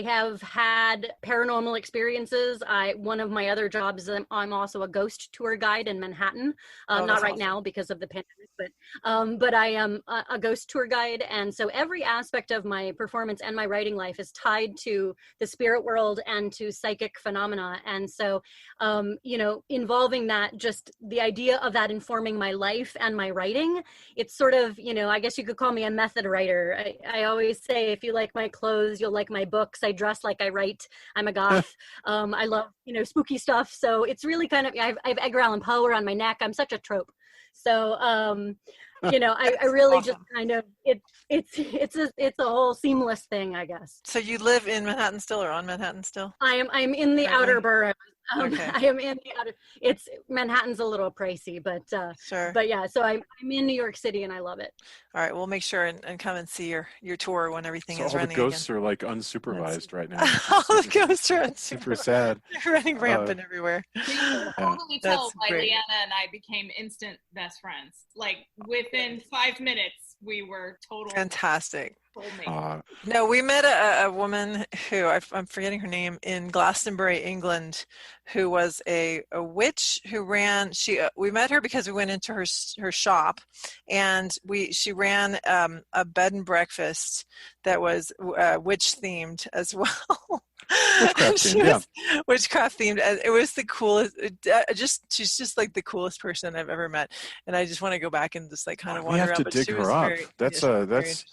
have had paranormal experiences. One of my other jobs, I'm also a ghost tour guide in Manhattan. Not right now because of the pandemic, but I am a ghost tour guide. And so every aspect of my performance and my writing life is tied to the spirit world and to psychic phenomena. And so, involving that, just the idea of that informing my life and my writing, it's sort of, I guess you could call me a method writer. I always say, if you like my clothes, you'll like my books. I dress like I write. I'm a goth. I love, spooky stuff. So it's really kind of, I have Edgar Allan Poe around my neck. I'm such a trope. So, I really awesome. Just kind of, it's a whole seamless thing, I guess. So you live in Manhattan still, or on Manhattan still? I'm in the outer boroughs. Okay. I am in the outer. Manhattan's a little pricey, but sure. But yeah, so I'm in New York City and I love it. All right, we'll make sure and come and see your tour when everything is running. All the ghosts again. are like unsupervised right now. All the ghosts are unsupervised. Super sad. They're running rampant everywhere. You can totally tell why Leanna and I became instant best friends. Like within 5 minutes, we were total fantastic. No, we met a woman who I'm forgetting her name in Glastonbury, England, who was a witch who ran. We met her because we went into her shop, and she ran a bed and breakfast that was witch themed as well. Witchcraft themed. It was the coolest. She's just like the coolest person I've ever met, and I just want to go back and just like kind of wander around. We have to dig her up. That's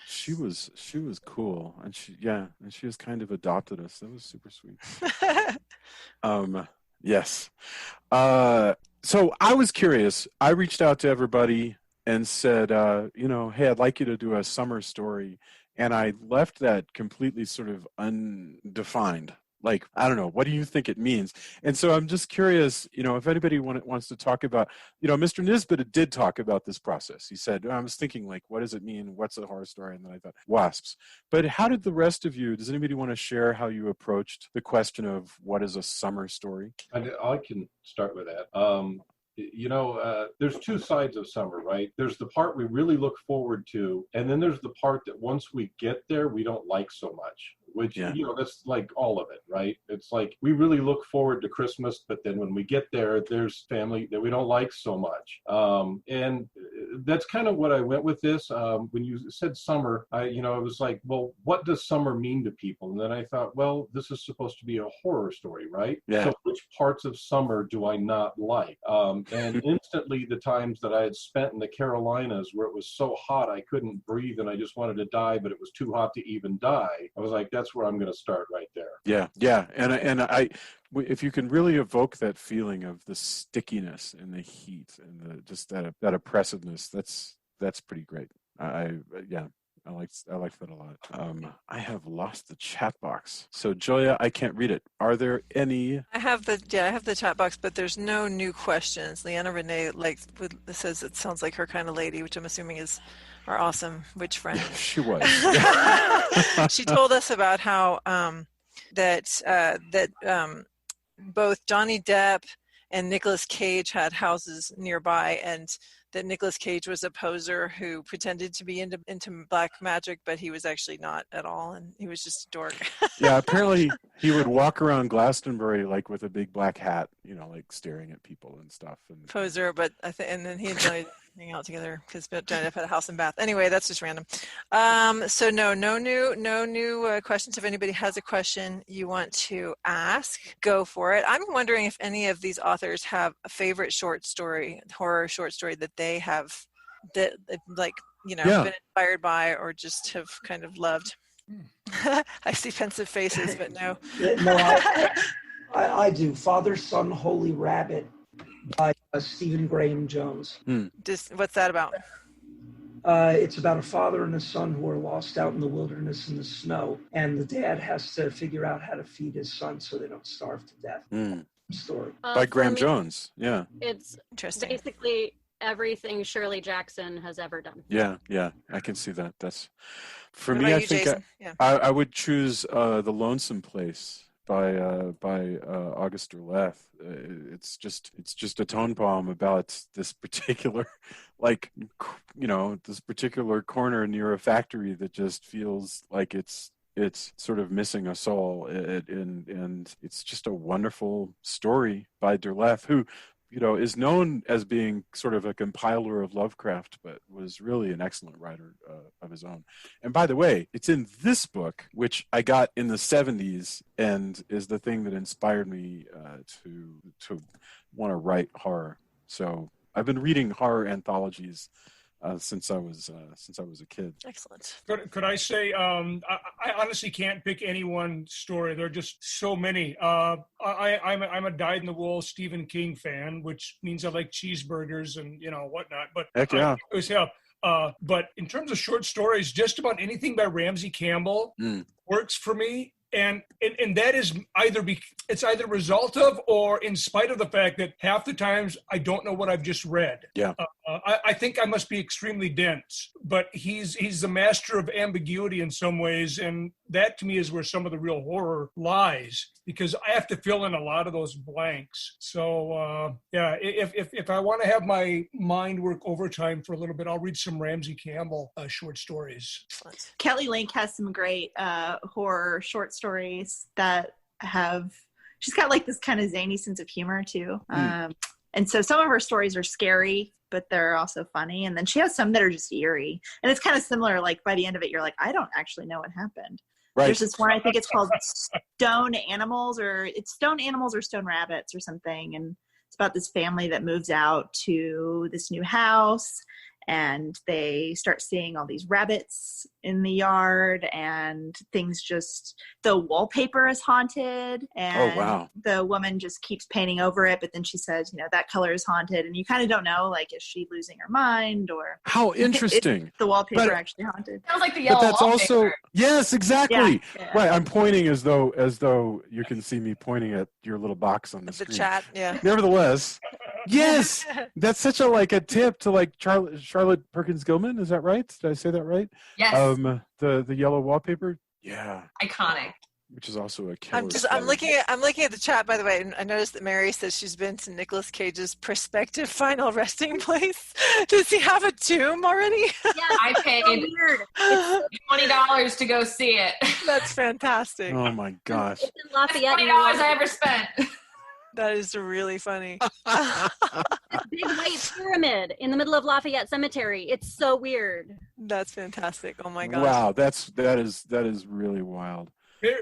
she was cool, and she has kind of adopted us. That was super sweet. Yes. So I was curious. I reached out to everybody and said, hey, I'd like you to do a summer story. And I left that completely sort of undefined. Like, I don't know, what do you think it means? And so I'm just curious, if anybody wants to talk about, Mr. Nisbet did talk about this process. He said, I was thinking, like, what does it mean? What's a horror story? And then I thought, wasps. But how did the rest of you, does anybody want to share how you approached the question of what is a summer story? I can start with that. There's two sides of summer, right? There's the part we really look forward to, and then there's the part that once we get there, we don't like so much. Which, that's like all of it, right? It's like we really look forward to Christmas, but then when we get there, there's family that we don't like so much. And that's kind of what I went with this. When you said summer, I was like, well, what does summer mean to people? And then I thought, well, this is supposed to be a horror story, right? Yeah. So which parts of summer do I not like? And instantly the times that I had spent in the Carolinas where it was so hot I couldn't breathe and I just wanted to die, but it was too hot to even die, I was like, that's where I'm going to start right there. Yeah. And if you can really evoke that feeling of the stickiness and the heat and just that oppressiveness, that's pretty great. I like that a lot. I have lost the chat box. So Julia, I can't read it. Are there any? I have the chat box, but there's no new questions. Leanna Renee says it sounds like her kind of lady, which I'm assuming is our awesome witch friend. She was. She told us about how that both Johnny Depp and Nicolas Cage had houses nearby, and that Nicolas Cage was a poser who pretended to be into black magic, but he was actually not at all, and he was just a dork. Yeah, apparently he would walk around Glastonbury like with a big black hat, like staring at people and stuff. And poser, but and then he and Johnny hang out together because Johnny Depp had a house in Bath. Anyway, that's just random. So no new questions. If anybody has a question you want to ask, go for it. I'm wondering if any of these authors have a favorite horror short story that they have that been inspired by or just have kind of loved. I see pensive faces, but no. No, I do. Father, Son, Holy Rabbit by Stephen Graham Jones. What's that about? It's about a father and a son who are lost out in the wilderness in the snow, and the dad has to figure out how to feed his son so they don't starve to death. Story by Graham Jones. Yeah, it's interesting. Basically everything Shirley Jackson has ever done. Yeah, I can see that. That's for what me. I think Jason? I would choose The Lonesome Place by August Derleth. It's just a tone poem about this particular this particular corner near a factory that just feels like it's sort of missing a soul, and it's just a wonderful story by Derleth, who is known as being sort of a compiler of Lovecraft, but was really an excellent writer of his own. And by the way, it's in this book, which I got in the 70s and is the thing that inspired me to want to write horror. So I've been reading horror anthologies since I was a kid. Excellent. Could I say, I honestly can't pick any one story. There are just so many. I'm a dyed-in-the-wool Stephen King fan, which means I like cheeseburgers and whatnot. But heck yeah. But in terms of short stories, just about anything by Ramsey Campbell works for me. And that is it's either a result of or in spite of the fact that half the times I don't know what I've just read. Yeah. I think I must be extremely dense, but he's the master of ambiguity in some ways, and that to me is where some of the real horror lies, because I have to fill in a lot of those blanks. So if I want to have my mind work overtime for a little bit, I'll read some Ramsey Campbell short stories. Kelly Link has some great horror short stories that she's got like this kind of zany sense of humor too. And so some of her stories are scary, but they're also funny. And then she has some that are just eerie. And it's kind of similar, like by the end of it, you're like, I don't actually know what happened. Right. There's this one, I think it's called Stone Animals or Stone Rabbits or something. And it's about this family that moves out to this new house, and they start seeing all these rabbits in the yard, and the wallpaper is haunted, and the woman just keeps painting over it, but then she says, that color is haunted, and you kind of don't know, like, is she losing her mind, or how interesting. Is the wallpaper actually haunted? Sounds like the yellow wallpaper. Also, yes, exactly. Yeah. Right, I'm pointing as though you can see me pointing at your little box on the screen. The chat, yeah. Nevertheless, yes, that's such a tip to Charlotte Perkins Gilman. Is that right? Did I say that right? Yes. The yellow wallpaper. Yeah. Iconic. Which is also a killer. I'm looking at the chat, by the way, and I noticed that Mary says she's been to Nicolas Cage's prospective final resting place. Does he have a tomb already? Yeah, I paid $20 to go see it. That's fantastic. Oh my gosh. It's in Lafayette. $20 I ever spent. That is really funny. This big white pyramid in the middle of Lafayette Cemetery. It's so weird. That's fantastic. Oh my gosh. Wow, that is really wild.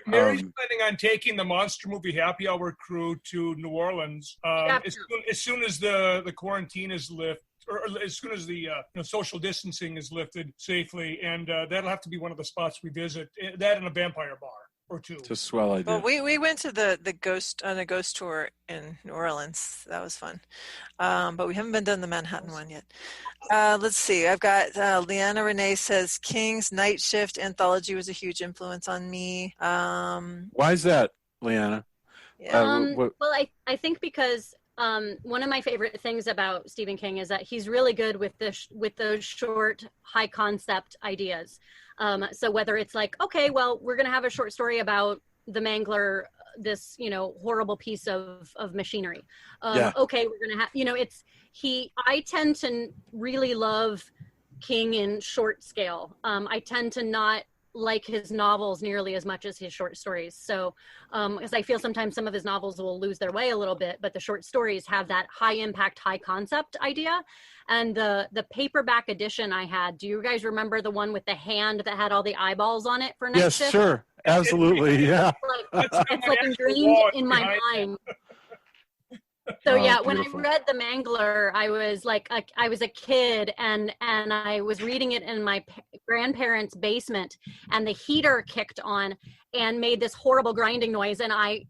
Mary's planning on taking the Monster Movie Happy Hour crew to New Orleans as soon as the quarantine is lifted, or as soon as the social distancing is lifted safely, and that'll have to be one of the spots we visit. That and a vampire bar or two. It's a swell idea. Well, we went to the ghost tour in New Orleans. That was fun, but we haven't been done the Manhattan one yet. Let's see. I've got Leanna Renee says King's Night Shift anthology was a huge influence on me. Why is that, Leanna? Well, I think because one of my favorite things about Stephen King is that he's really good with those short, high concept ideas. So whether it's like, okay, well, we're going to have a short story about the Mangler, this, horrible piece of machinery. Okay, we're going to have, I tend to really love King in short scale. I tend to not like his novels nearly as much as his short stories. So, because I feel sometimes some of his novels will lose their way a little bit, but the short stories have that high impact, high concept idea. And the paperback edition I had, do you guys remember the one with the hand that had all the eyeballs on it for Night Shift? Yes, sure. Absolutely. Yeah. It's like ingrained in my mind. So when I read The Mangler, I was I was a kid and I was reading it in my grandparents' basement, and the heater kicked on and made this horrible grinding noise, and I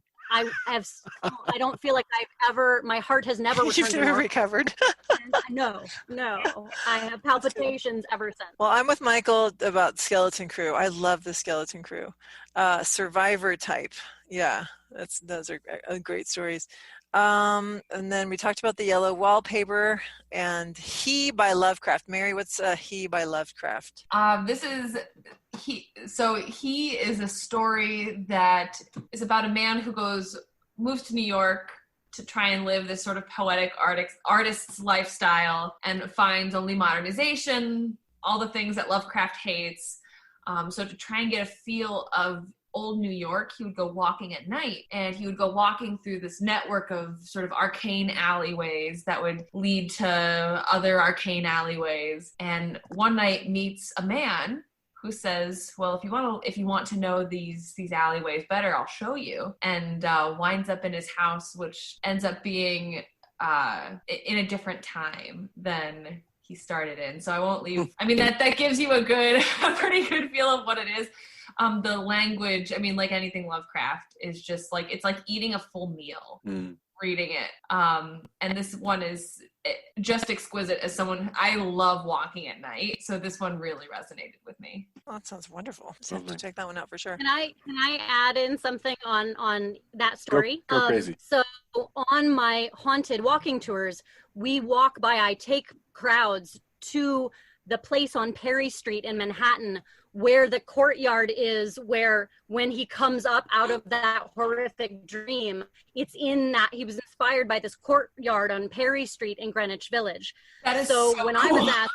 don't feel like my heart has never returned. You've never recovered. No, I have palpitations ever since. Well, I'm with Michael about Skeleton Crew. I love the Skeleton Crew. Survivor type. Yeah, those are great stories. And then we talked about the yellow wallpaper and He by Lovecraft. Mary, what's He by Lovecraft? He is a story that is about a man who moves to New York to try and live this sort of poetic artist's lifestyle, and finds only modernization, all the things that Lovecraft hates. So to try and get a feel of old New York, he would go walking at night, and he would go walking through this network of sort of arcane alleyways that would lead to other arcane alleyways. And one night meets a man who says, well, if you want to know these alleyways better, I'll show you. And winds up in his house, which ends up being in a different time than he started in. So I won't leave. I mean, that gives you a pretty good feel of what it is. The language, I mean, like anything Lovecraft, is just like, it's like eating a full meal. Reading it. And this one is just exquisite as someone, I love walking at night. So this one really resonated with me. Oh, that sounds wonderful. So I have to check that one out for sure. Can I add in something on that story? Go crazy. So on my haunted walking tours, I take crowds to the place on Perry Street in Manhattan where the courtyard is, where when he comes up out of that horrific dream, it's in that he was inspired by this courtyard on Perry Street in Greenwich Village. That is so so when cool. I was asked,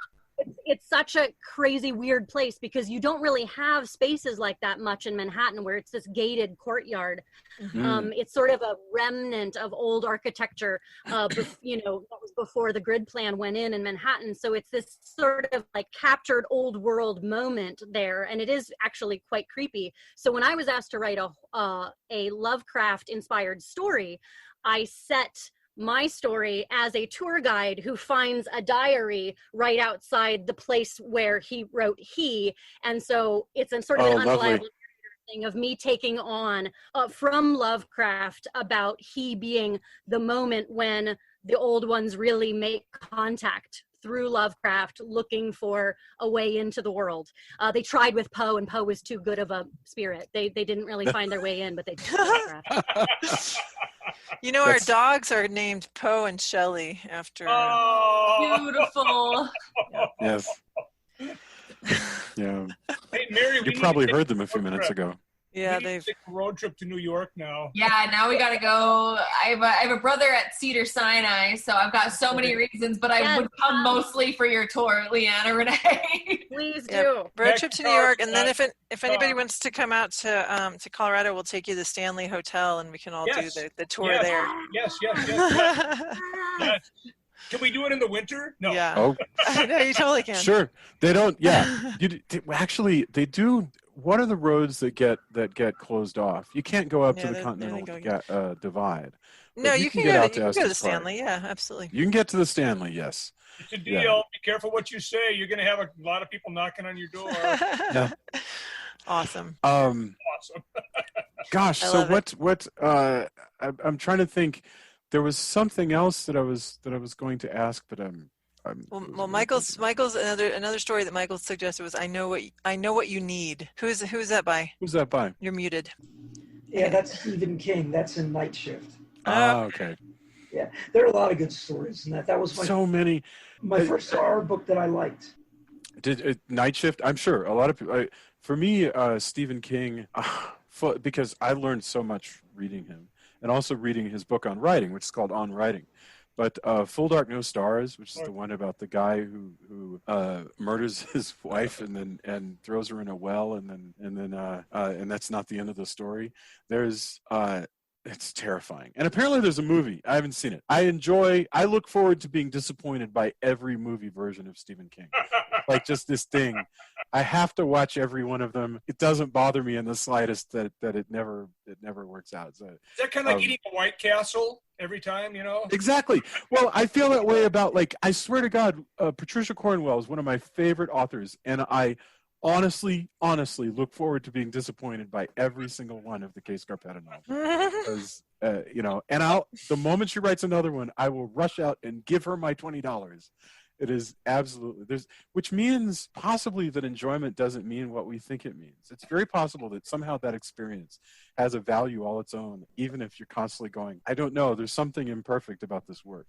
it's such a crazy, weird place because you don't really have spaces like that much in Manhattan where it's this gated courtyard. It's sort of a remnant of old architecture, that was before the grid plan went in Manhattan. So it's this sort of like captured old world moment there. And it is actually quite creepy. So when I was asked to write a Lovecraft inspired story, I set my story as a tour guide who finds a diary right outside the place where he wrote and so it's a sort of an unreliable thing of me taking on from Lovecraft about he being the moment when the old ones really make contact through Lovecraft looking for a way into the world. They tried with Poe and Poe was too good of a spirit. They didn't really find their way in, but they did Lovecraft. You know, our dogs are named Poe and Shelley after. Oh, beautiful. Yes. Yeah. Hey, Mary, you probably heard them a few minutes ago. Yeah, they've take a road trip to New York now. Yeah, now we gotta go. I have a brother at Cedar Sinai, so I've got so many reasons, but I would come mostly for your tour, Leanna, Renee. Please do. Yeah, road trip to New York, and then if anybody wants to come out to Colorado, we'll take you to the Stanley Hotel, and we can all do the tour there. Yes. Can we do it in the winter? No. Yeah. Oh. No, you totally can. Sure. They don't. Yeah. Actually, they do. What are the roads that get closed off? You can't go up to the Continental Divide. No, you can go to the Stanley. Yeah, absolutely. You can get to the Stanley. Yes. It's a deal. Yeah. Be careful what you say. You're going to have a lot of people knocking on your door. Yeah. Awesome. Gosh. So what? I'm trying to think. There was something else that I was going to ask, but Well, Michael's another story that Michael suggested was I know what you need. Who's that by? Who's that by? You're muted. Yeah, that's Stephen King. That's in Night Shift. Okay. Yeah, there are a lot of good stories in that. That was my first horror book that I liked. Did Night Shift? I'm sure a lot of people. For me, Stephen King, because I learned so much reading him, and also reading his book on writing, which is called On Writing. But Full Dark No Stars, which is the one about the guy who murders his wife and throws her in a well, and that's not the end of the story. It's terrifying. And apparently there's a movie. I haven't seen it. I look forward to being disappointed by every movie version of Stephen King. Like just this thing. I have to watch every one of them. It doesn't bother me in the slightest that it never works out. So, is that kind of like eating a White Castle every time, you know? Exactly. Well, I feel that way about, like, I swear to God, Patricia Cornwell is one of my favorite authors, and I honestly look forward to being disappointed by every single one of the Kay Scarpetta novels. Because, and the moment she writes another one, I will rush out and give her my $20. It is absolutely which means possibly that enjoyment doesn't mean what we think it means. It's very possible that somehow that experience has a value all its own, even if you're constantly going, I don't know, there's something imperfect about this work.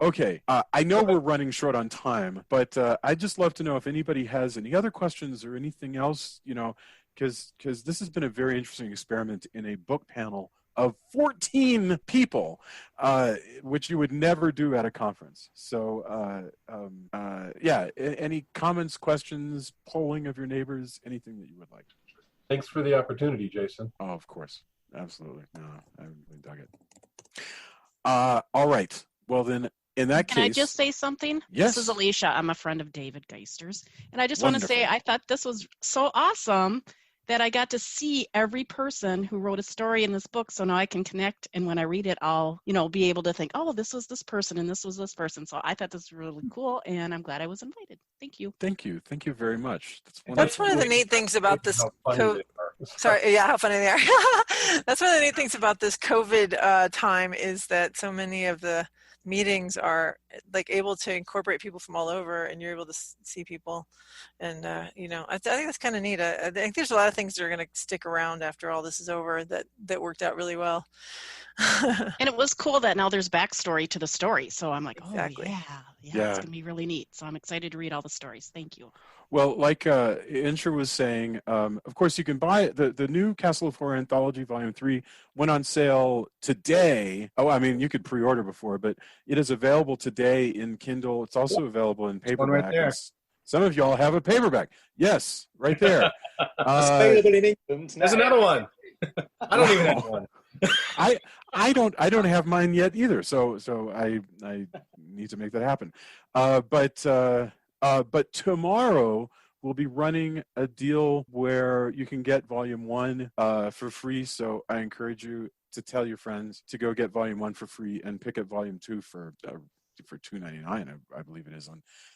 Okay, I know we're running short on time, but I'd just love to know if anybody has any other questions or anything else, because this has been a very interesting experiment in a book panel of 14 people, which you would never do at a conference. So, any comments, questions, polling of your neighbors, anything that you would like? Thanks for the opportunity, Jason. Oh, of course. Absolutely. No, I really dug it. All right. Well, then, in that case... Can I just say something? Yes. This is Alicia. I'm a friend of David Geister's. And I just want to say I thought this was so awesome that I got to see every person who wrote a story in this book. So now I can connect. And when I read it, I'll, be able to think, oh, well, this was this person and this was this person. So I thought this was really cool. And I'm glad I was invited. Thank you. Thank you. Thank you very much. That's one of the neat things about this. Sorry, yeah, how funny they are. That's one of the neat things about this COVID time is that so many of the meetings are like able to incorporate people from all over, and you're able to see people. And I think that's kind of neat. I think there's a lot of things that are going to stick around after all this is over that worked out really well. And it was cool that now there's backstory to the story. So I'm like, exactly. Oh yeah, it's going to be really neat. So I'm excited to read all the stories. Thank you. Well, like Insher was saying, of course you can buy the new Castle of Horror Anthology Volume 3 went on sale today. Oh, I mean, you could pre-order before, but it is available today in Kindle. It's also available in paperback. Right there. Some of y'all have a paperback. Yes, right there. Available in England. There's another one. I don't even have one. I don't have mine yet either. So I need to make that happen. But tomorrow we'll be running a deal where you can get Volume 1 for free. So I encourage you to tell your friends to go get Volume 1 for free and pick up Volume 2 for $2.99, I believe it is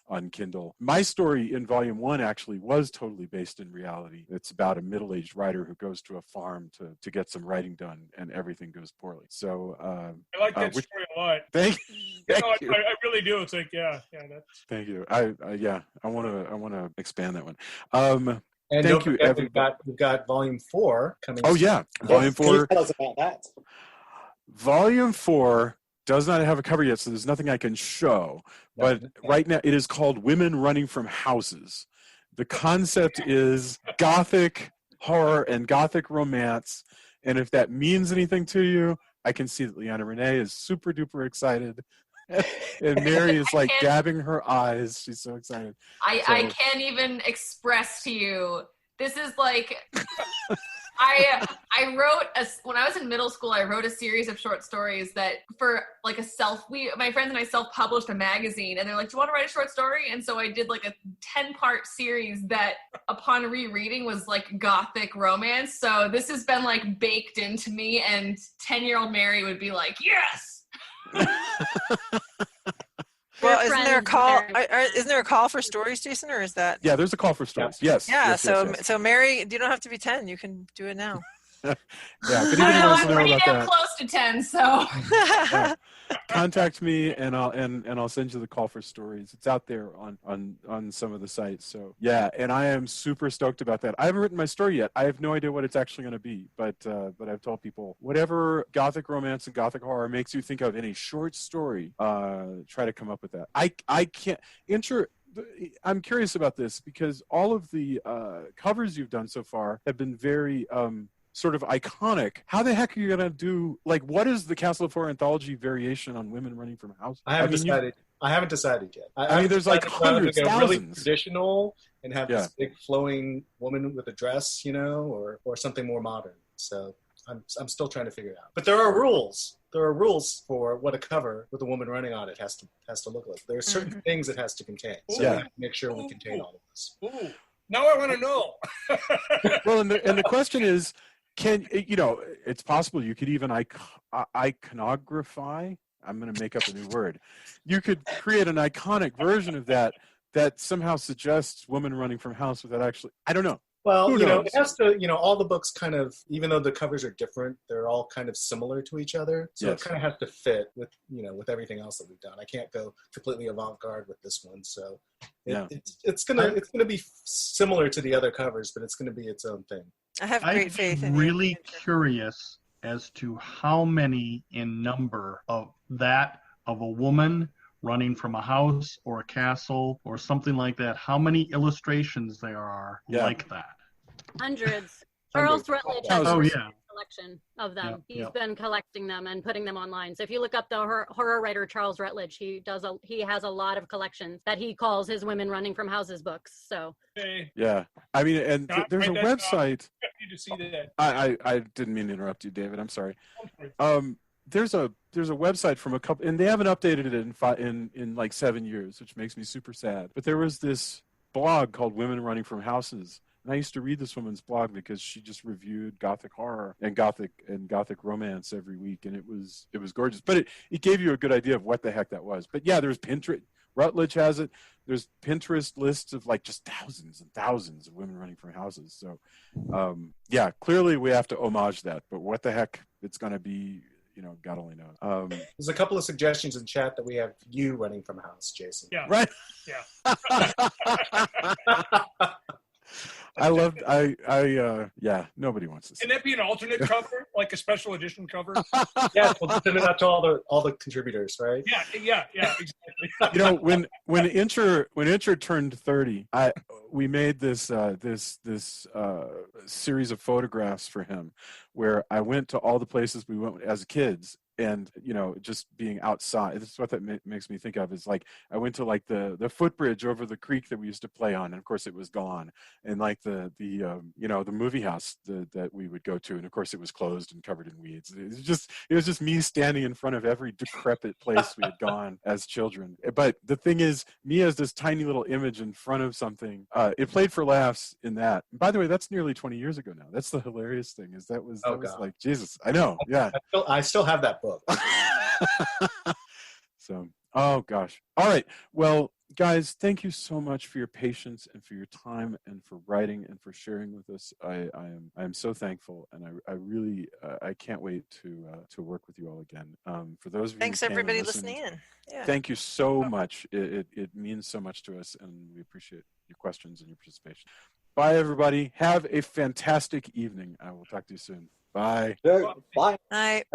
on Kindle. My story in Volume 1 actually was totally based in reality. It's about a middle-aged writer who goes to a farm to get some writing done, and everything goes poorly. So I like that story a lot. Thank you. I really do. It's like, yeah, that's. Thank you. I want to expand that one. And thank you. We've got Volume 4 coming. Oh yeah, Volume 4. Can you tell us about that? Volume 4 does not have a cover yet, so there's nothing I can show. But right now, it is called Women Running from Houses. The concept is gothic horror and gothic romance. And if that means anything to you, I can see that Leanna Renee is super duper excited. And Mary is like dabbing her eyes. She's so excited. I can't even express to you. This is like... I wrote when I was in middle school, I wrote a series of short stories that for like my friends and I self-published a magazine, and they're like, do you want to write a short story? And so I did like a 10-part series that upon rereading was like gothic romance. So this has been like baked into me, and 10-year-old Mary would be like, yes. Well, isn't there a call? Isn't there a call for stories, Jason, or is that? Yeah, there's a call for stories. Yes. Yeah. Yes, So Mary, you don't have to be 10. You can do it now. Yeah. If anybody wants to know pretty about damn that, close to 10. So. Contact me and I'll send you the call for stories. It's out there on some of the sites. So yeah, and I am super stoked about that. I haven't written my story yet. I have no idea what it's actually going to be, but I've told people whatever gothic romance and gothic horror makes you think of in a short story, try to come up with that. I can't. I'm curious about this because all of the covers you've done so far have been very sort of iconic. How the heck are you going to do, like, what is the Castle of Horror Anthology variation on women running from a house? I haven't decided yet. I mean, there's like hundreds, thousands. Really traditional and have this big flowing woman with a dress, or something more modern. So I'm still trying to figure it out. But there are rules. There are rules for what a cover with a woman running on it has to look like. There are certain things it has to contain. So we have to make sure we contain all of this. Ooh. Now I want to know. Well, and the question is, it's possible you could even iconography. I'm going to make up a new word. You could create an iconic version of that somehow suggests women running from house without actually, I don't know. Well, it has to, all the books kind of, even though the covers are different, they're all kind of similar to each other. So it kind of has to fit with, with everything else that we've done. I can't go completely avant-garde with this one. So it's gonna be similar to the other covers, but it's gonna be its own thing. I have great faith in you. I'm really curious as to how many in number of a woman running from a house or a castle or something like that, how many illustrations there are like that. Hundreds. Charles Rutledge has a collection of them. Yeah. He's been collecting them and putting them online. So if you look up the horror writer Charles Rutledge, he has a lot of collections that he calls his women running from houses books. So yeah, I mean, and there's a website. I need to see that. I didn't mean to interrupt you, David. I'm sorry. There's a website from a couple, and they haven't updated it in like 7 years, which makes me super sad. But there was this blog called Women Running from Houses And I used to read this woman's blog because she just reviewed Gothic horror and Gothic romance every week, and it was gorgeous. But it gave you a good idea of what the heck that was. But yeah, there's Pinterest. Rutledge has it. There's Pinterest lists of like just thousands and thousands of women running from houses. So yeah, clearly we have to homage that. But what the heck it's going to be, God only knows. There's a couple of suggestions in chat that we have you running from a house, Jason. Yeah. Right. Yeah. Yeah, nobody wants to see. Can that be an alternate cover, like a special edition cover? Yeah, we'll send it out to all the contributors, right? Yeah, exactly. When Incher turned 30, we made this series of photographs for him, where I went to all the places we went as kids. And just being outside, this is what that makes me think of, is like I went to like the footbridge over the creek that we used to play on, and of course it was gone, and like the movie house that we would go to, and of course it was closed and covered in weeds. It was just me standing in front of every decrepit place we had gone as children. But the thing is, me as this tiny little image in front of something, it played for laughs in that. And by the way, that's nearly 20 years ago now. That's the hilarious thing, is that was like, Jesus, I know, yeah. I still have that book. So, oh gosh. All right. Well, guys, thank you so much for your patience and for your time and for writing and for sharing with us. I am so thankful, and I really I can't wait to work with you all again. For those of you, thanks everybody listening in. Yeah. Thank you so much. It means so much to us, and we appreciate your questions and your participation. Bye, everybody. Have a fantastic evening. I will talk to you soon. Bye. Bye. Night.